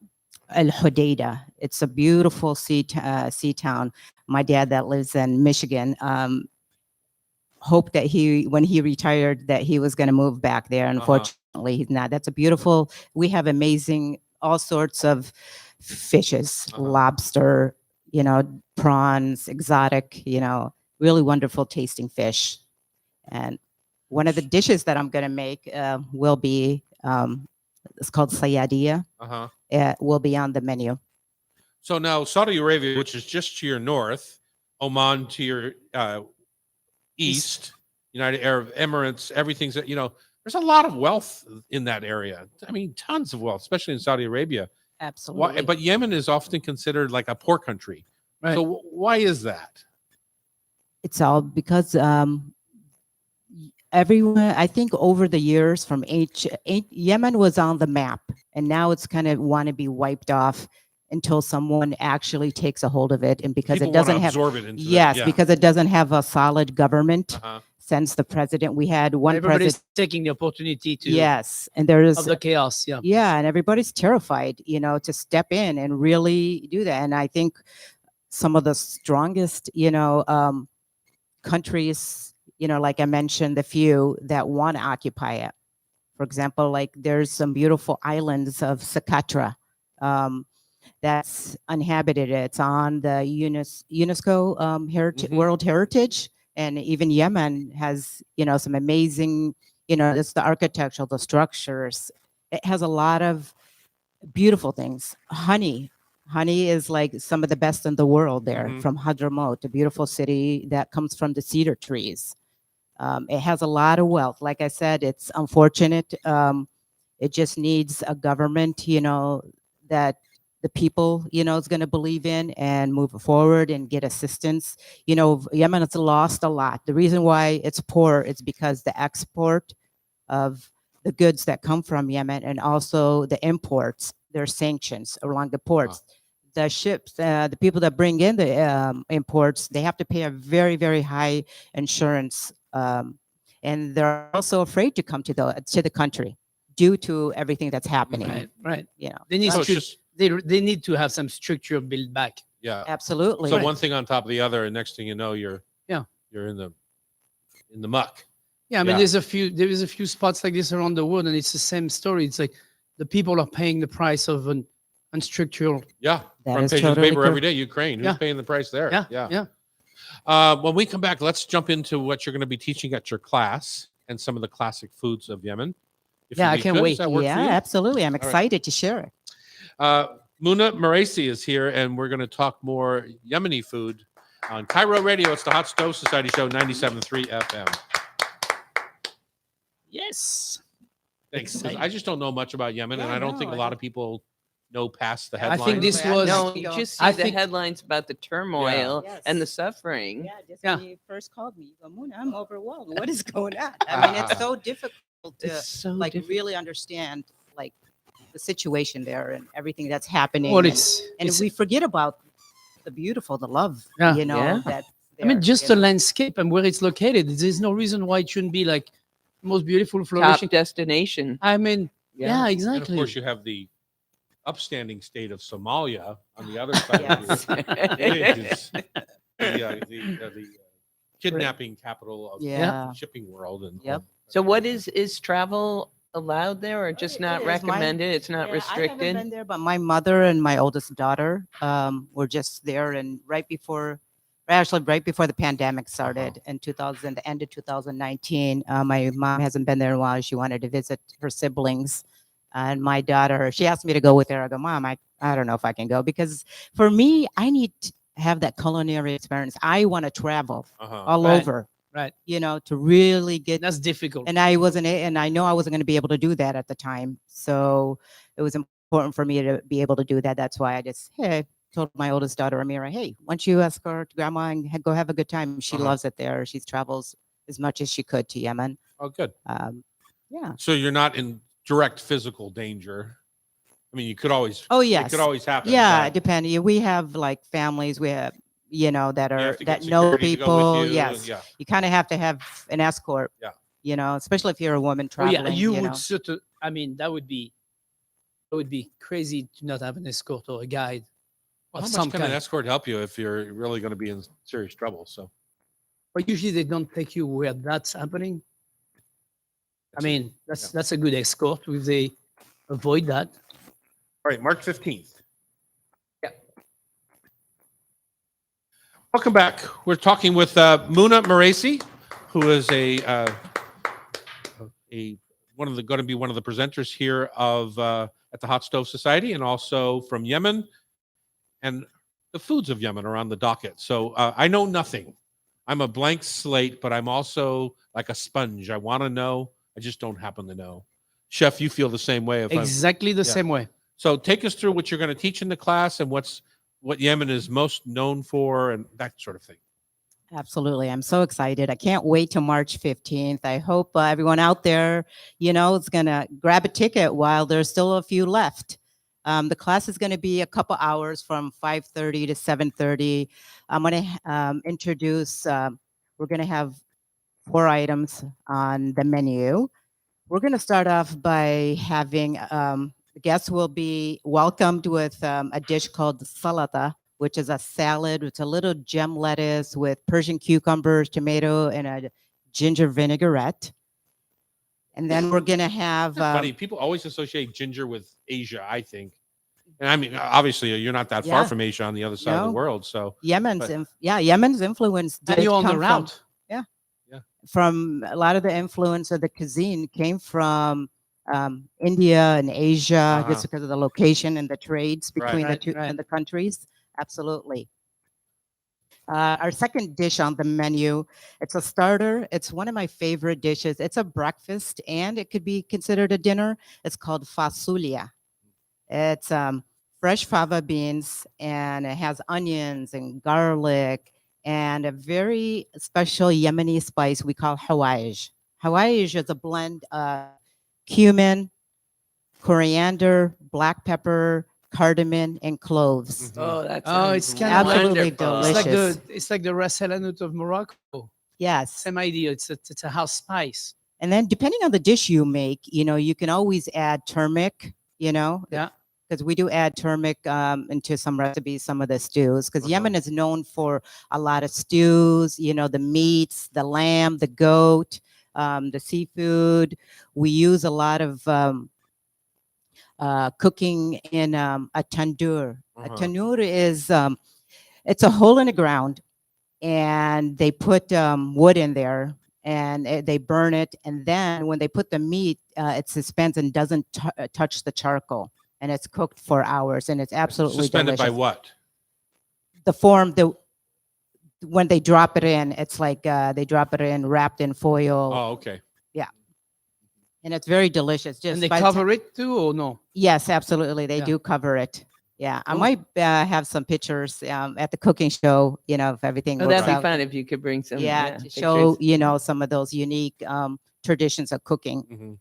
Hudaida. It's a beautiful sea town. My dad that lives in Michigan hoped that when he retired that he was going to move back there. Unfortunately, he's not. We have amazing all sorts of fishes, lobster, prawns, exotic, really wonderful tasting fish. And one of the dishes that I'm going to make will be, it's called sayadiyya. It will be on the menu. So now Saudi Arabia, which is just to your north, Oman to your east, United Arab Emirates, everything's, there's a lot of wealth in that area. I mean, tons of wealth, especially in Saudi Arabia. Absolutely. But Yemen is often considered like a poor country. Right. So why is that? It's all because everyone, I think over the years from Yemen was on the map, and now it's kind of want to be wiped off until someone actually takes a hold of it. And because People it doesn't wanna have, absorb it into yes, yeah. because it doesn't have a solid government. Since the president, we had one Everybody's president. taking the opportunity to Yes, and there is of the chaos. Yeah. yeah, and everybody's terrified, to step in and really do that. And I think some of the strongest, countries, like I mentioned, the few that want to occupy it. For example, like there's some beautiful islands of Socotra that's uninhabited. It's on the UNESCO World Heritage. And even Yemen has, some amazing, it's the architectural, the structures. It has a lot of beautiful things. Honey is like some of the best in the world there, from Hadramaut, a beautiful city that comes from the cedar trees. It has a lot of wealth. Like I said, it's unfortunate. It just needs a government, that the people, is going to believe in and move forward and get assistance. Yemen has lost a lot. The reason why it's poor is because the export of the goods that come from Yemen and also the imports, there's sanctions along the ports. The ships, the people that bring in the imports, they have to pay a very, very high insurance. And they're also afraid to come to the country due to everything that's happening. Right. They need they need to have some structure built back. Yeah. Absolutely. So one thing on top of the other, and next thing you know, you're in the muck. Yeah, I mean, there is a few spots like this around the world, and it's the same story. It's like the people are paying the price of an unstructured. Yeah, That front is page of the totally paper correct. every day. Ukraine, who's Yeah. paying the price there? Yeah. When we come back, let's jump into what you're going to be teaching at your class and some of the classic foods of Yemen. If Yeah, you I be can't good, wait. does that work Yeah, for you? absolutely. I'm right. excited to share it. Muna Maraisi is here, and we're going to talk more Yemeni food on Cairo Radio. It's the Hot Stove Society Show, 97.3 FM. Yes. Thanks. 'Cause Exciting. I just don't know much about Yemen, and Yeah, I don't no, think a I lot don't- of people know past the I headlines. think this was. No, you just see I the think- headlines about the turmoil Yes. and the suffering. Yeah, just Yeah. when you first called me, you go, Muna, I'm overwhelmed. What is going on? I mean, it's so difficult to It's so like difficult. really understand like the situation there and everything that's happening. Well, and it's we forget about the beautiful, the love, Yeah. you know, Yeah. that I mean, there, just you the know. landscape and where it's located. There's no reason why it shouldn't be like most beautiful, Top flourishing. destination. I mean, yeah, And of exactly. course, you have the upstanding state of Somalia on the other side Yes. of you, which is the kidnapping capital of Yeah. the shipping world. And Yep. So what is travel allowed there or just not It is. recommended? It's not Yeah, I haven't restricted? been there, but my mother and my oldest daughter were just there, and actually right before the pandemic started in 2000, the end of 2019. My mom hasn't been there in a while. She wanted to visit her siblings, and my daughter, she asked me to go with her. I go, Mom, I don't know if I can go, because for me, I need to have that culinary experience. I want to travel all Right. over, Right. you know, to really get. That's difficult. And I know I wasn't going to be able to do that at the time. So it was important for me to be able to do that. That's why I just, hey, told my oldest daughter, Amira, hey, why don't you escort grandma and go have a good time? She loves it there. She travels as much as she could to Yemen. Oh, good. Yeah. So you're not in direct physical danger. I mean, you could always. Oh, It yes. could always happen. Yeah, but depending. We have like families. We have, you know, that you are have to get that know security to go with people. you, Yes. Yeah. You kind of have to have an escort. Yeah. You know, especially if you're a woman Oh yeah, traveling. you know. would sort of. I mean, that would be crazy to not have an escort or a guide Well, of how some much can an kind. escort help you if you're really going to be in serious trouble? So, But usually they don't take you where that's happening. I That's it. mean, that's a good escort if they avoid that. all right, March 15th. Yeah. Welcome back. We're talking with Muna Maresi, who is going to be one of the presenters here of at the Hot Stove Society, and also from Yemen, and the foods of Yemen are on the docket. So I know nothing. I'm a blank slate, but I'm also like a sponge. I want to know. I just don't happen to know. Chef, you feel the same way. Exactly the yeah. same way. So take us through what you're going to teach in the class and what Yemen is most known for and that sort of thing. Absolutely. I'm so excited. I can't wait till March 15th. I hope everyone out there, you know, is going to grab a ticket while there's still a few left. The class is going to be a couple hours from 5:30 to 7:30. I'm going to introduce, we're going to have 4 items on the menu. We're going to start off by having the guests will be welcomed with a dish called salata, which is a salad. It's a little gem lettuce with Persian cucumbers, tomato, and a ginger vinaigrette. And then we're going to have. Funny, people always associate ginger with Asia, I think. And I mean, obviously, you're not that far Yeah. from Asia on the other side of the No. world. So Yemen's influence And did you're on the come route. from a lot of the influence of the cuisine came from India and Asia, just because of the location and the trades between Right, the two right. and the countries. Absolutely. Our second dish on the menu, it's a starter. It's one of my favorite dishes. It's a breakfast and it could be considered a dinner. It's called fasulia. It's fresh fava beans and it has onions and garlic and a very special Yemeni spice we call hawaj. Hawaj is a blend of cumin, coriander, black pepper, cardamom, and cloves. Oh, that Oh, sounds it's kinda Absolutely wonderful. delicious. It's like the ras el hanout of Morocco. Yes. Same idea. It's a house spice. And then depending on the dish you make, you know, you can always add turmeric, you know. Yeah. Because we do add turmeric into some recipes, some of the stews. Because Yemen is known for a lot of stews, you know, the meats, the lamb, the goat, the seafood. We use a lot of cooking in a tandoor. A tandoor is, it's a hole in the ground and they put wood in there and they burn it. And then when they put the meat, it suspends and doesn't touch the charcoal. And it's cooked for hours, and it's absolutely suspended delicious. by what? The form, when they drop it in, it's like they drop it in wrapped in foil. Oh, okay. And it's very delicious. Just And they by the cover it too, or no? Yes, absolutely. They Yeah. do cover it. Yeah, I Cool. might have some pictures at the cooking show, you know, if everything Oh, works that'd be out. fun if you could bring some. Yeah, to pictures. show, you know, some of those unique traditions of cooking. Mhm.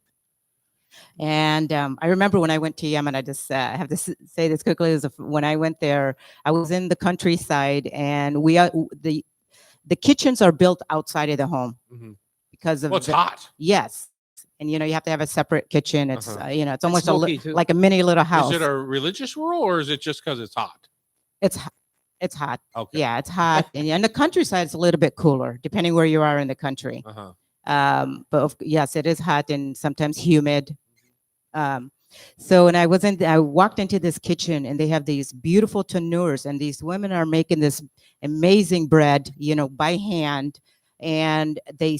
And I remember when I went to Yemen, I just have to say this quickly. When I went there, I was in the countryside, and the kitchens are built outside of the home Mhm. because of Well, it's the, hot. yes. And you have to have a separate kitchen. It's Uh-huh. it's And almost smoky, too. like a mini little house. Is it a religious rule or is it just because it's hot? It's h- it's hot. Okay. Yeah, it's hot. And in the countryside, it's a little bit cooler, depending where you are in the country. Uh-huh. But yes, it is hot and sometimes humid. So when I walked into this kitchen, and they have these beautiful tandoors, and these women are making this amazing bread, by hand, and they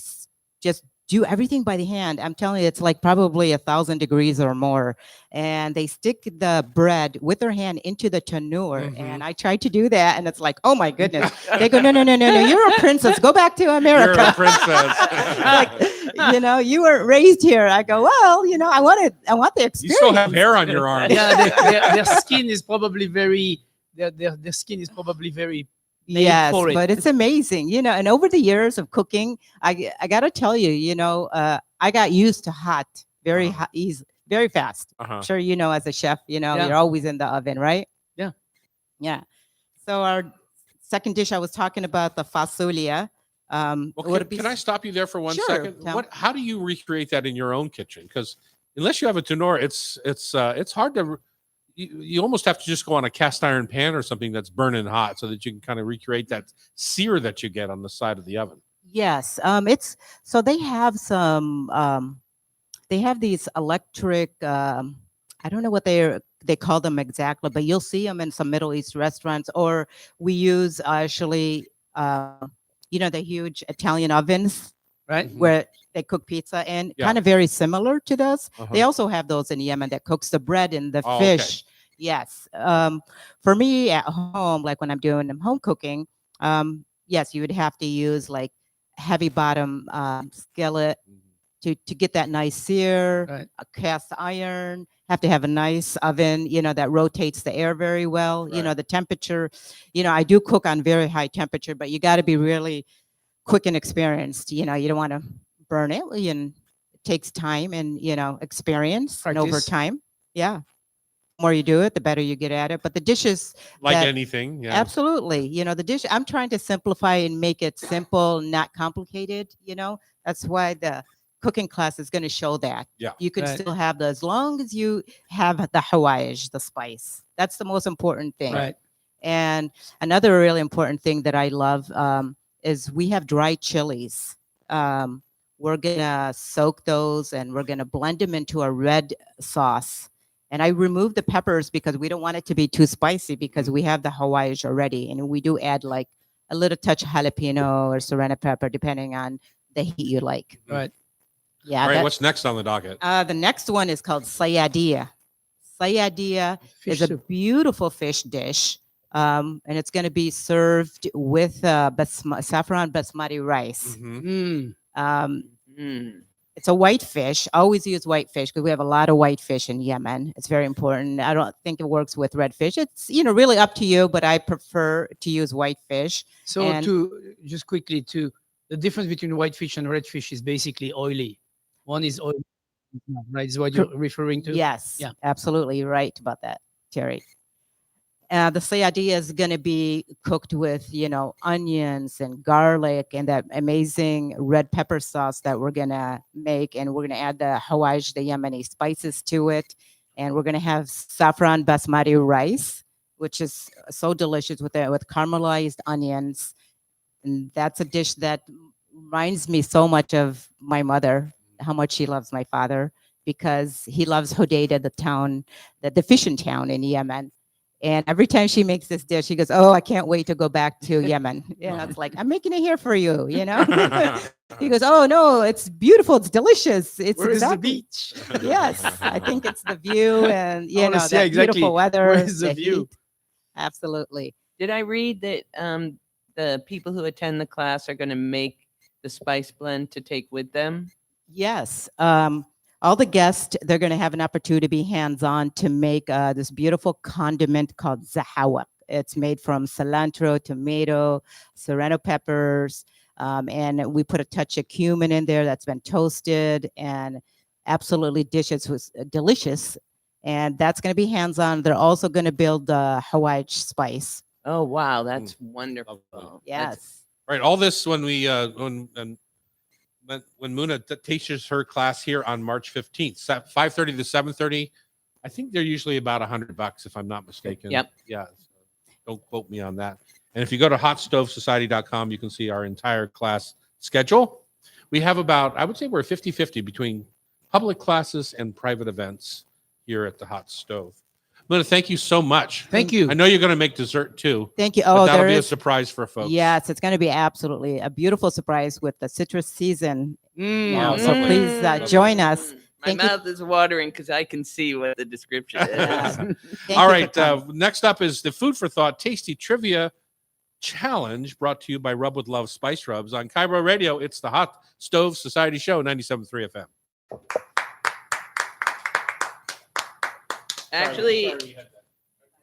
just do everything by the hand. I'm telling you, it's like probably 1,000 degrees or more, and they stick the bread with their hand into the tandoor. Mhm. And I tried to do that, and it's like, oh my goodness. They go, no, no, no, no, no, you're a princess. Go back to America. You're a princess. Like, you weren't raised here. I go, well, I want the You experience. still have hair on your arms. Yeah, their skin is probably very their skin is probably very made Yes, for it. but it's amazing, and over the years of cooking, I got to tell you, I got used to hot, very Uh-huh. hot, easy, very fast. Uh-huh. Sure, as a chef, Yeah. you're always in the oven, right? Yeah. Yeah. So our second dish, I was talking about the fasulia. Well, would it be can I stop you there for one Sure, second? Tom. How do you recreate that in your own kitchen? Because unless you have a tandoor, it's hard to. You almost have to just go on a cast iron pan or something that's burning hot so that you can kind of recreate that sear that you get on the side of the oven. Yes, it's so they have they have these electric, I don't know what they call them exactly, but you'll see them in some Middle East restaurants, or we use actually, the huge Italian ovens, right. Mhm. where they cook pizza in, Yeah. kind of very similar to those. They Uh-huh. also have those in Yemen that cooks the bread and the Oh, okay. fish. Yes. For me at home, like when I'm doing home cooking, yes, you would have to use like heavy bottom skillet to get that nice sear. Right. A cast iron, have to have a nice oven, that rotates the air very well. Right. The temperature, I do cook on very high temperature, but you got to be really quick and experienced. You don't want to burn it, and it takes time and experience and over Practice. time. Yeah. The more you do it, the better you get at it. But the dishes, Like that- anything, yeah. absolutely, the dish, I'm trying to simplify and make it simple, not complicated. That's why the cooking class is going to show that. Yeah. You could Right. still have as long as you have the hawaiish, the spice. That's the most important thing. Right. And another really important thing that I love is we have dry chilies. We're gonna soak those, and we're gonna blend them into a red sauce. And I remove the peppers because we don't want it to be too spicy, because we have the hawaiish already, and we do add like a little touch of jalapeno or serrano pepper, depending on the heat you like. Right. Yeah. All right, that- what's next on the docket? the next one is called sayadia. Sayadia Fish is a soup. beautiful fish dish, and it's going to be served with saffron basmati rice. Mhm. Mm. Um, Mm. it's a white fish. Always use white fish because we have a lot of white fish in Yemen. It's very important. I don't think it works with red fish. It's really up to you, but I prefer to use white fish. So And- to just quickly the difference between white fish and red fish is basically oily. One is oily, right? Is what you're referring to? Yes, Yeah. absolutely right about that, Terry. The sayadiyya is going to be cooked with, onions and garlic and that amazing red pepper sauce that we're going to make. And we're going to add the hawaiish, the Yemeni spices to it. And we're going to have saffron basmati rice, which is so delicious with caramelized onions. And that's a dish that reminds me so much of my mother, how much she loves my father, because he loves Hodeidah, the town, the fishing town in Yemen. And every time she makes this dish, she goes, "Oh, I can't wait to go back to Yemen." It's like, I'm making it here for you, He goes, "Oh no, it's beautiful, it's delicious. It's Where is the exactly-" beach? Yes, I think it's the view and I wanna see that exactly beautiful weather. where is the view. heat. Absolutely. Did I read that the people who attend the class are going to make the spice blend to take with them? Yes. All the guests, they're going to have an opportunity to be hands-on to make this beautiful condiment called zahawak. It's made from cilantro, tomato, serrano peppers, and we put a touch of cumin in there that's been toasted, and absolutely delicious. And that's going to be hands-on. They're also going to build the Hawaii spice. Oh, wow. That's wonderful. Lovely. Yes. Right. All this when we when Muna teaches her class here on March 15th, 5:30 to 7:30. I think they're usually about $100 if I'm not mistaken. Yep. Yeah. So don't quote me on that. And if you go to hotstovesociety.com, you can see our entire class schedule. We have about, I would say we're 50-50 between public classes and private events here at the Hot Stove. Muna, thank you so much. Thank you. I know you're going to make dessert too. Thank you. But Oh, that'll there be a is. surprise for folks. Yes, it's going to be absolutely a beautiful surprise with the citrus season. Wow, So lovely. please join us. My Thank you. mouth is watering because I can see what the description is. Thank All you right. for coming. Next up is the Food for Thought Tasty Trivia Challenge, brought to you by Rub with Love Spice Rubs on Cairo Radio. It's the Hot Stove Society Show, 97.3 FM. Actually,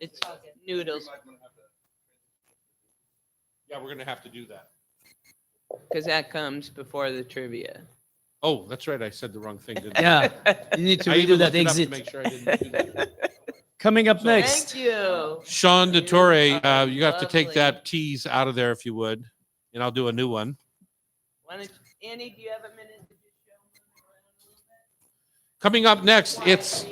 it's noodles Yeah, we're going to have to do that. because that comes before the trivia. Oh, that's right. I said the wrong thing, didn't I? Yeah, you need to I redo even that looked it up to exit. make sure I didn't do that. Coming up So- next. Thank you. Sean DeTore, you have to take Lovely. that tease out of there if you would, and I'll do a new one. Why don't you, Annie, do you have a minute to just show them around a little bit? Coming up next, it's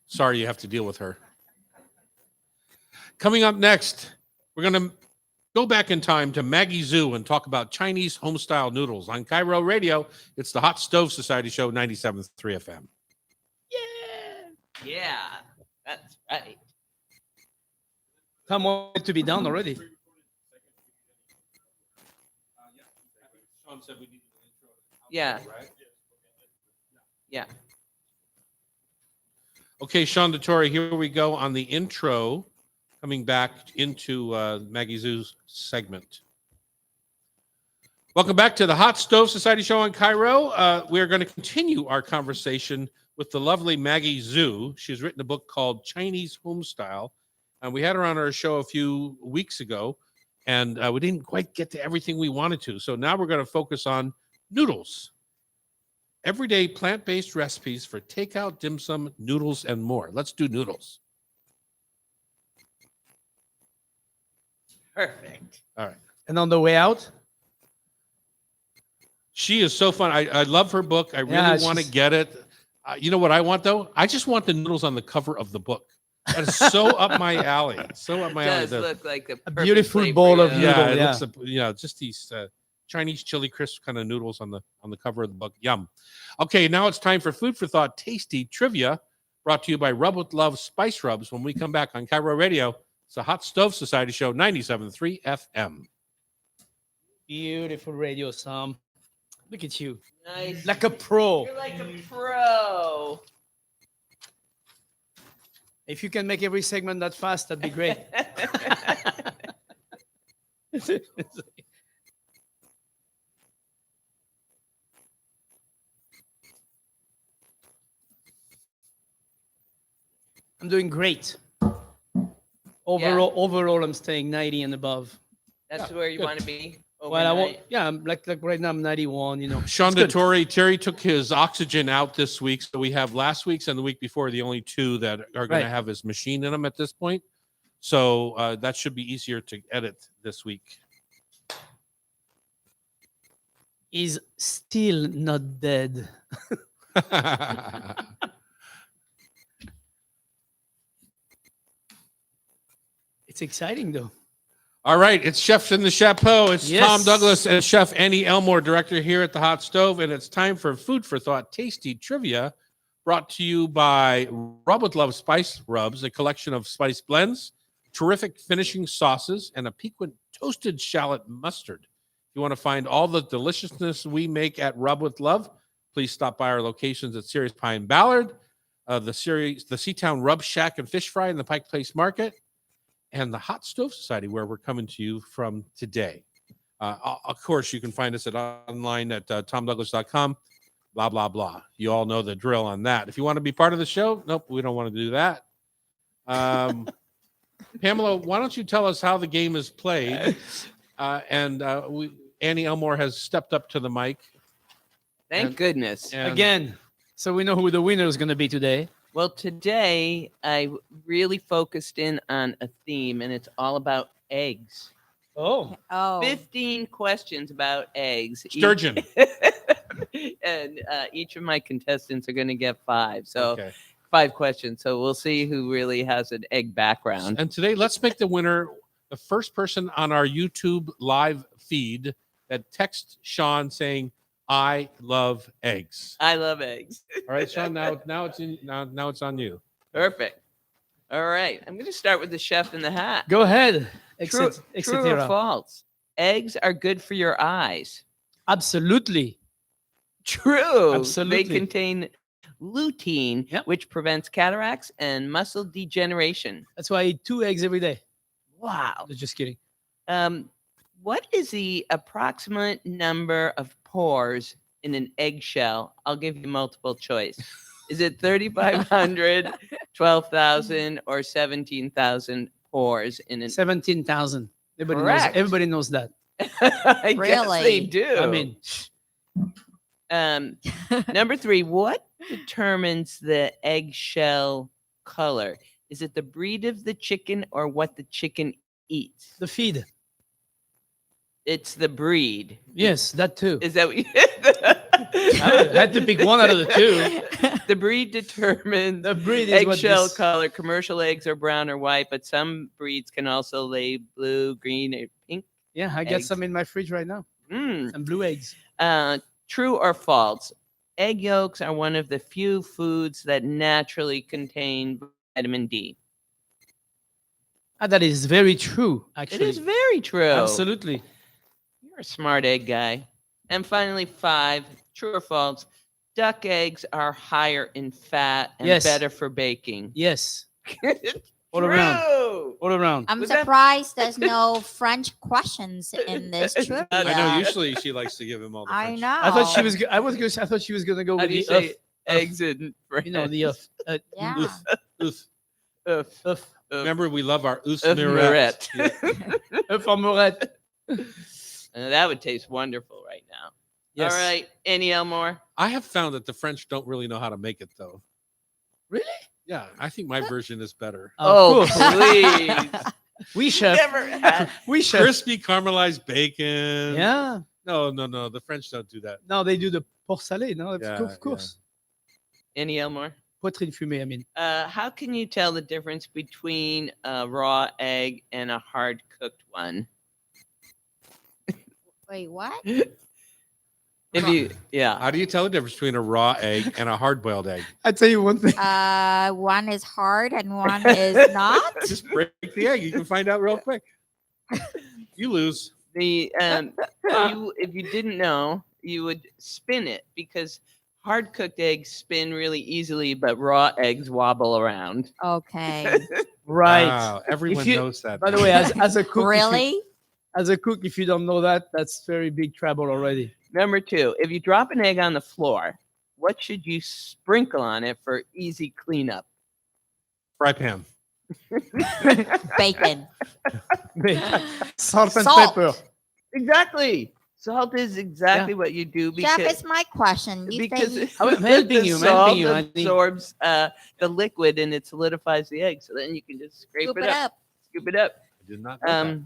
sorry you have to deal with her. Coming up next, we're going to go back in time to Maggie Zhu and talk about Chinese home-style noodles. On Cairo Radio, it's the Hot Stove Society Show, 97.3 FM. Yeah, that's right. Time wanted to be done already. Sean said we need an intro. Yeah. Right? Yeah. Okay, Sean DeTore, here we go on the intro, coming back into Maggie Zhu's segment. Welcome back to the Hot Stove Society Show on Cairo. We're going to continue our conversation with the lovely Maggie Zhu. She's written a book called Chinese Homestyle, and we had her on our show a few weeks ago, and we didn't quite get to everything we wanted to. So now we're going to focus on noodles. Everyday plant-based recipes for takeout, dim sum, noodles, and more. Let's do noodles. Perfect. All right. And on the way out, She is so fun. I love her book. I really Yeah, want to she's- get it. You know what I want, though? I just want the noodles on the cover of the book. That is so up my alley. So up my alley. Does The- look like the A perfect beautiful flavor, bowl of yeah, noodle, it yeah. looks just these Chinese chili crisp kind of noodles on the cover of the book. Yum. Okay, now it's time for Food for Thought Tasty Trivia, brought to you by Rub with Love Spice Rubs. When we come back on Cairo Radio, it's a Hot Stove Society Show, 97.3 FM. Beautiful radio, Sam. Look at you. Nice. Like a pro. You're like a pro. If you can make every segment that fast, that'd be great. I'm doing great. Overall, I'm staying 90 and above. That's where you good. want to be. Well, I won't, overnight. yeah, I'm like right now I'm 91. You know, Sean It's good. DeTore, Terry took his oxygen out this week, so we have last week's and the week before the only two that are going to Right. have his machine in them at this point. So that should be easier to edit this week. Is still not dead. It's exciting though. All right, it's Chefs in the Chapeau. It's Yes. Tom Douglas and Chef Annie Elmore, director here at the Hot Stove, and it's time for Food for Thought Tasty Trivia, brought to you by Rub with Love Spice Rubs, a collection of spice blends, terrific finishing sauces, and a piquant toasted shallot mustard. If you want to find all the deliciousness we make at Rub with Love, please stop by our locations at Sirius Pine Ballard, the Seatown Rub Shack and Fish Fry in the Pike Place Market, and the Hot Stove Society, where we're coming to you from today. Of course, you can find us online at tomdouglas.com, blah, blah, blah. You all know the drill on that. If you want to be part of the show, nope, we don't want to do that. Pamela, why don't you tell us how the game is played? Annie Elmore has stepped up to the mic. Thank And- goodness. and- Again, so we know who the winner is going to be today. Well, today I really focused in on a theme, and it's all about eggs. Oh. Oh, 15 questions about eggs. Sturgeon. And each of my contestants are going to get 5. So Okay. 5 questions. So we'll see who really has an egg background. And today, let's make the winner the first person on our YouTube live feed that texts Sean saying, "I love eggs." I love eggs. All right, Sean. Now it's on you. Perfect. All right. I'm going to start with the chef in the hat. Go ahead. True, true or false? Eggs are good for your eyes. Absolutely. True. Absolutely. They contain lutein, Yep. which prevents cataracts and muscle degeneration. That's why I eat 2 eggs every day. Wow. Just kidding. What is the approximate number of pores in an eggshell? I'll give you multiple choice. Is it 3,500, 12,000, or 17,000 pores in an 17,000. Correct. Everybody knows that. I guess they Really? do. I mean, Number 3, what determines the eggshell color? Is it the breed of the chicken or what the chicken eats? the feed. It's the breed. Yes, that too. Is that what you I had to pick one out of the 2. The breed determines The breed is what eggshell this, color. Commercial eggs are brown or white, but some breeds can also lay blue, green, or pink. Yeah, I got eggs. some in my fridge right now. Mm. Some blue eggs. True or false? Egg yolks are one of the few foods that naturally contain vitamin D. That is very true, It actually. is very true. Absolutely. You're a smart egg guy. And finally, 5, true or false? Duck eggs are higher in fat and Yes. better for baking. Yes. All True. around. All around. I'm Was that- surprised there's no French questions in this trivia. I I know. Usually, she likes to give him all the. I French. know. I thought she was. I thought she was gonna go How with do you the say œuf. eggs in French? You know the œuf. Yeah. Oof. Œuf. œuf. Remember, we love our œuf Œuf mirette. mirette. œuf en morette. That would taste wonderful right now. Yes. All right, Annie Elmore. I have found that the French don't really know how to make it, though. Really? Yeah, I think my version is better. Oh, Of course. please. We chef. Never had. We chef. Crispy caramelized bacon. Yeah. No. The French don't do that. No, they do the porc salé. No, Yeah, of course. Annie Elmore. Poitrine fumée. I mean, How can you tell the difference between a raw egg and a hard cooked one? Wait, what? If you, yeah. How do you tell the difference between a raw egg and a hard-boiled egg? I tell you one thing. One is hard and one is not. Just break the egg. You can find out real quick. You lose. The if you didn't know, you would spin it because hard cooked eggs spin really easily, but raw eggs wobble around. Okay. Right. Wow, everyone you- knows that. By the way, as a cook, Really? as a cook, if you don't know that, that's very big trouble already. Number 2, if you drop an egg on the floor, what should you sprinkle on it for easy cleanup? Fry pan. Bacon. Salt and Salt. pepper. Exactly. Salt is exactly what you do Chef, because it's my question. You because think I'm helping you, the I'm helping salt you, honey. absorbs the liquid and it solidifies the egg. So then you can just scrape scoop it it up, up? scoop it up. I did not know that.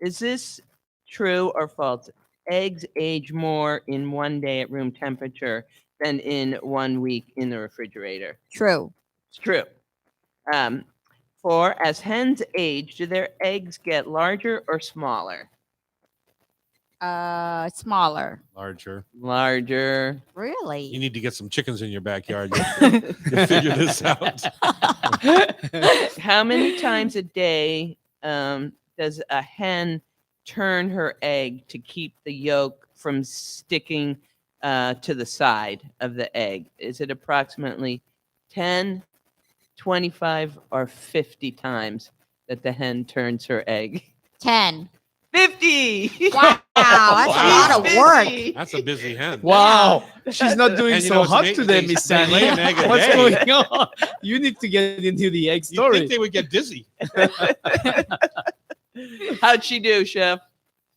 Is this true or false? Eggs age more in 1 day at room temperature than in 1 week in the refrigerator. True. It's true. 4, as hens age, do their eggs get larger or smaller? Smaller. Larger. Larger. You Really? need to get some chickens in your backyard. You'll figure this out. How many times a day does a hen turn her egg to keep the yolk from sticking to the side of the egg? Is it approximately 10, 25, or 50 times that the hen turns her egg? 10. 50! Wow. that's a lot of work. That's a busy hen. Wow, she's not doing And you so know, it's hot ama- today, they- Miss they Sandy. lay an egg a What's day. going on? You need to get into the egg You story. think they would get dizzy? How'd she do, Chef?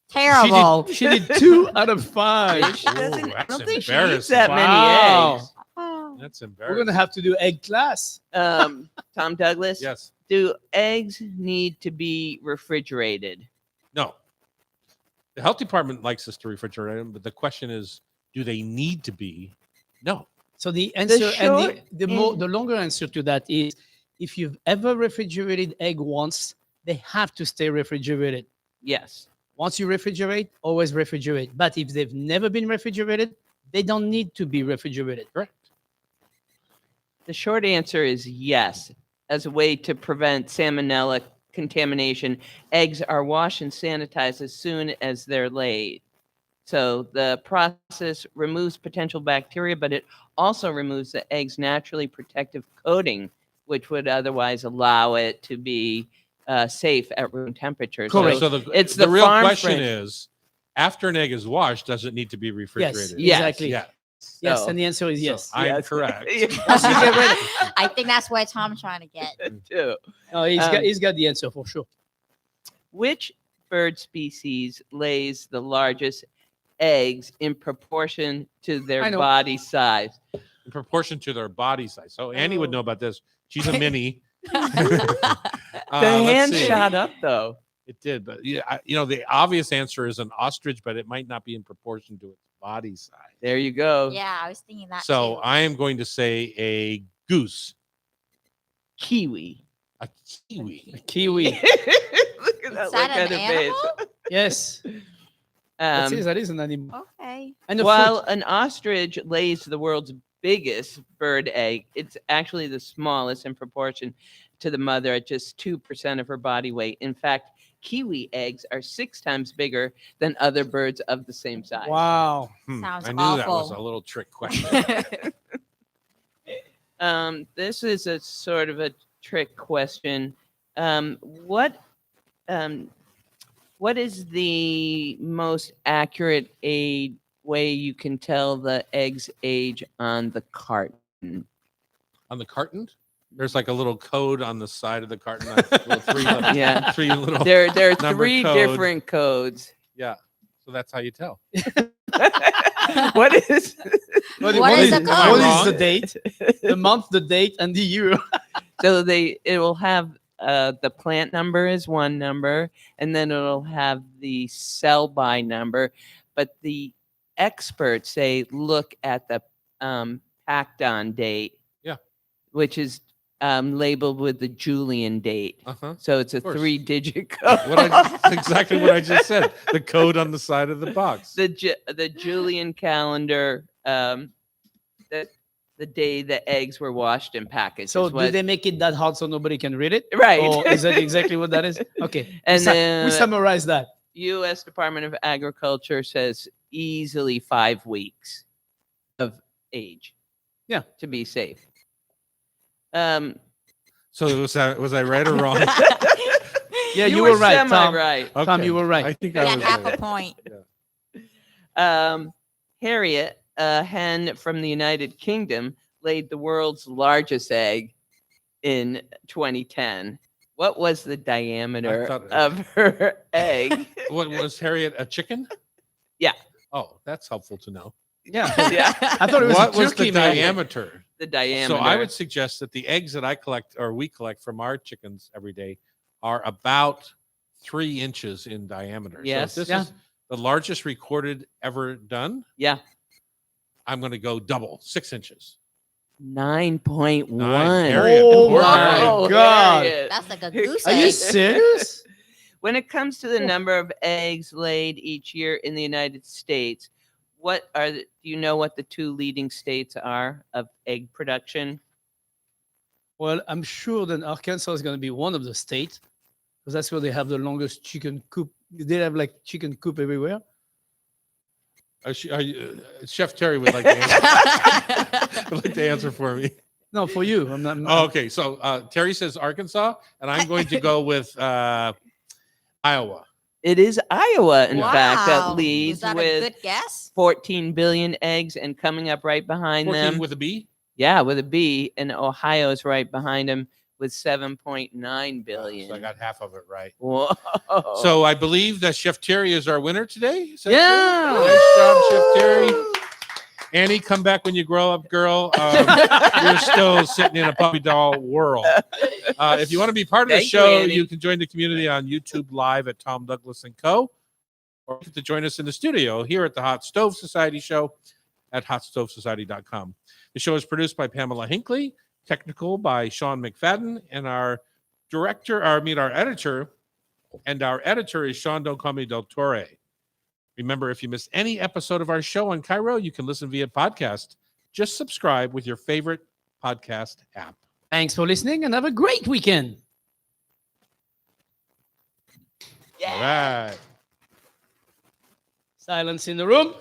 Terrible. She did 2 out of 5. She doesn't. I that's don't think she eats embarrassing. that Wow. many eggs. Oh. That's We're embarrassing. gonna have to do egg class. Tom Douglas. Yes. Do eggs need to be refrigerated? No. The health department likes us to refrigerate them, but the question is, do they need to be? No. So the answer short the longer answer to that is, if you've ever refrigerated egg once, they have to stay refrigerated. Yes. Once you refrigerate, always refrigerate. But if they've never been refrigerated, they don't need to be refrigerated. Correct. The short answer is yes. As a way to prevent salmonella contamination, eggs are washed and sanitized as soon as they're laid. So the process removes potential bacteria, but it also removes the egg's naturally protective coating, which would otherwise allow it to be safe at room temperature. Correct. So it's the the real farm question fresh- is, after an egg is washed, does it need to be refrigerated? Yes. Exactly. Yeah. Yes, So- and the answer is yes. I'm Yes. correct. Once you get rid of- I think that's where Tom's trying to get. Too. Oh, he's got the answer for sure. Which bird species lays the largest eggs in proportion to I their know. body size? In proportion to their body size. So Annie would know about this. She's a mini. The Let's hand see. shot up though. It did, but yeah, the obvious answer is an ostrich, but it might not be in proportion to its body size. There you go. Yeah, I was thinking that So too. I am going to say a goose, Kiwi. a kiwi. A kiwi. Look at Is that that look an on her face. animal? Yes, that is an animal. Okay. And a While fruit. an ostrich lays the world's biggest bird egg, it's actually the smallest in proportion to the mother at just 2% of her body weight. In fact, kiwi eggs are 6 times bigger than other birds of the same size. Wow. Sounds I knew that was a awful. little trick question. This is a sort of a trick question. What is the most accurate way you can tell the egg's age on the carton? On the carton, there's like a little code on the side of the carton. Little Yeah. three little. There are Number 3 code. different codes. Yeah. So that's how you tell. What is? What is the Am I code? What wrong? is the date, the month, the date, and the year? So it will have the plant number is one number, and then it'll have the sell by number. But the experts say look at the packed on date. Yeah. Which is labeled with the Julian date. Uh-huh. So it's a course. 3-digit code. Exactly what I just said. The code on the side of the box. the Julian calendar, the day the eggs were washed and packaged. So is do what- they make it that hard so nobody can read it? Right. Or is that exactly what that is? Okay. And we then summarize that. U.S. Department of Agriculture says easily 5 weeks of age. Yeah. To be safe. So was I right or wrong? Yeah, you were right, Tom. Semi-right. Tom, Okay. you were right. I think You I got was half right. a point. Harriet, a hen from the United Kingdom, laid the world's largest egg in 2010. What was the diameter thought- of her egg? What was Harriet, a chicken? Yeah. Oh, that's helpful to know. Yeah. Yeah, I thought it was What a was turkey, the man. diameter? the diameter. So I would suggest that the eggs that I collect or we collect from our chickens every day are about 3 inches in diameter. Yes. So if this Yeah. is the largest recorded ever done, Yeah. I'm going to go double, 6 inches. 9.1. Harriet, Oh poor my Harriet. God. Harriet. That's like a goose Are you egg. serious? When it comes to the number of eggs laid each year in the United States, do you know what the 2 leading states are of egg production? Well, I'm sure that Arkansas is going to be one of the states because that's where they have the longest chicken coop. They have like chicken coop everywhere. Chef Terry would like to answer, would like to answer for me. No, for you. I'm not. Oh, okay. So Terry says Arkansas, and I'm going to go with Iowa. It is Iowa, in fact, that Wow. leads Was that a with good guess? 14 billion eggs, and coming up right behind 14 them, with a B. yeah, with a B, and Ohio's right behind them with 7.9 billion. So I got half of it right. Whoa. So I believe that Chef Terry is our winner today. Is that Yeah. true? Nice job, Chef Terry. Annie, come back when you grow up, girl. You're still sitting in a puppy doll world. If you want to be part of the Thank you, show, Annie. you can join the community on YouTube Live at Tom Douglas & Co. Or you can join us in the studio here at the Hot Stove Society Show at hotstovesociety.com. The show is produced by Pamela Hinckley, technical by Sean McFadden, and our editor, and our editor is Sean Don't Call Me Del Torre. Remember, if you missed any episode of our show on Cairo, you can listen via podcast. Just subscribe with your favorite podcast app. Thanks for listening and have a great weekend. All right. Silence in the room.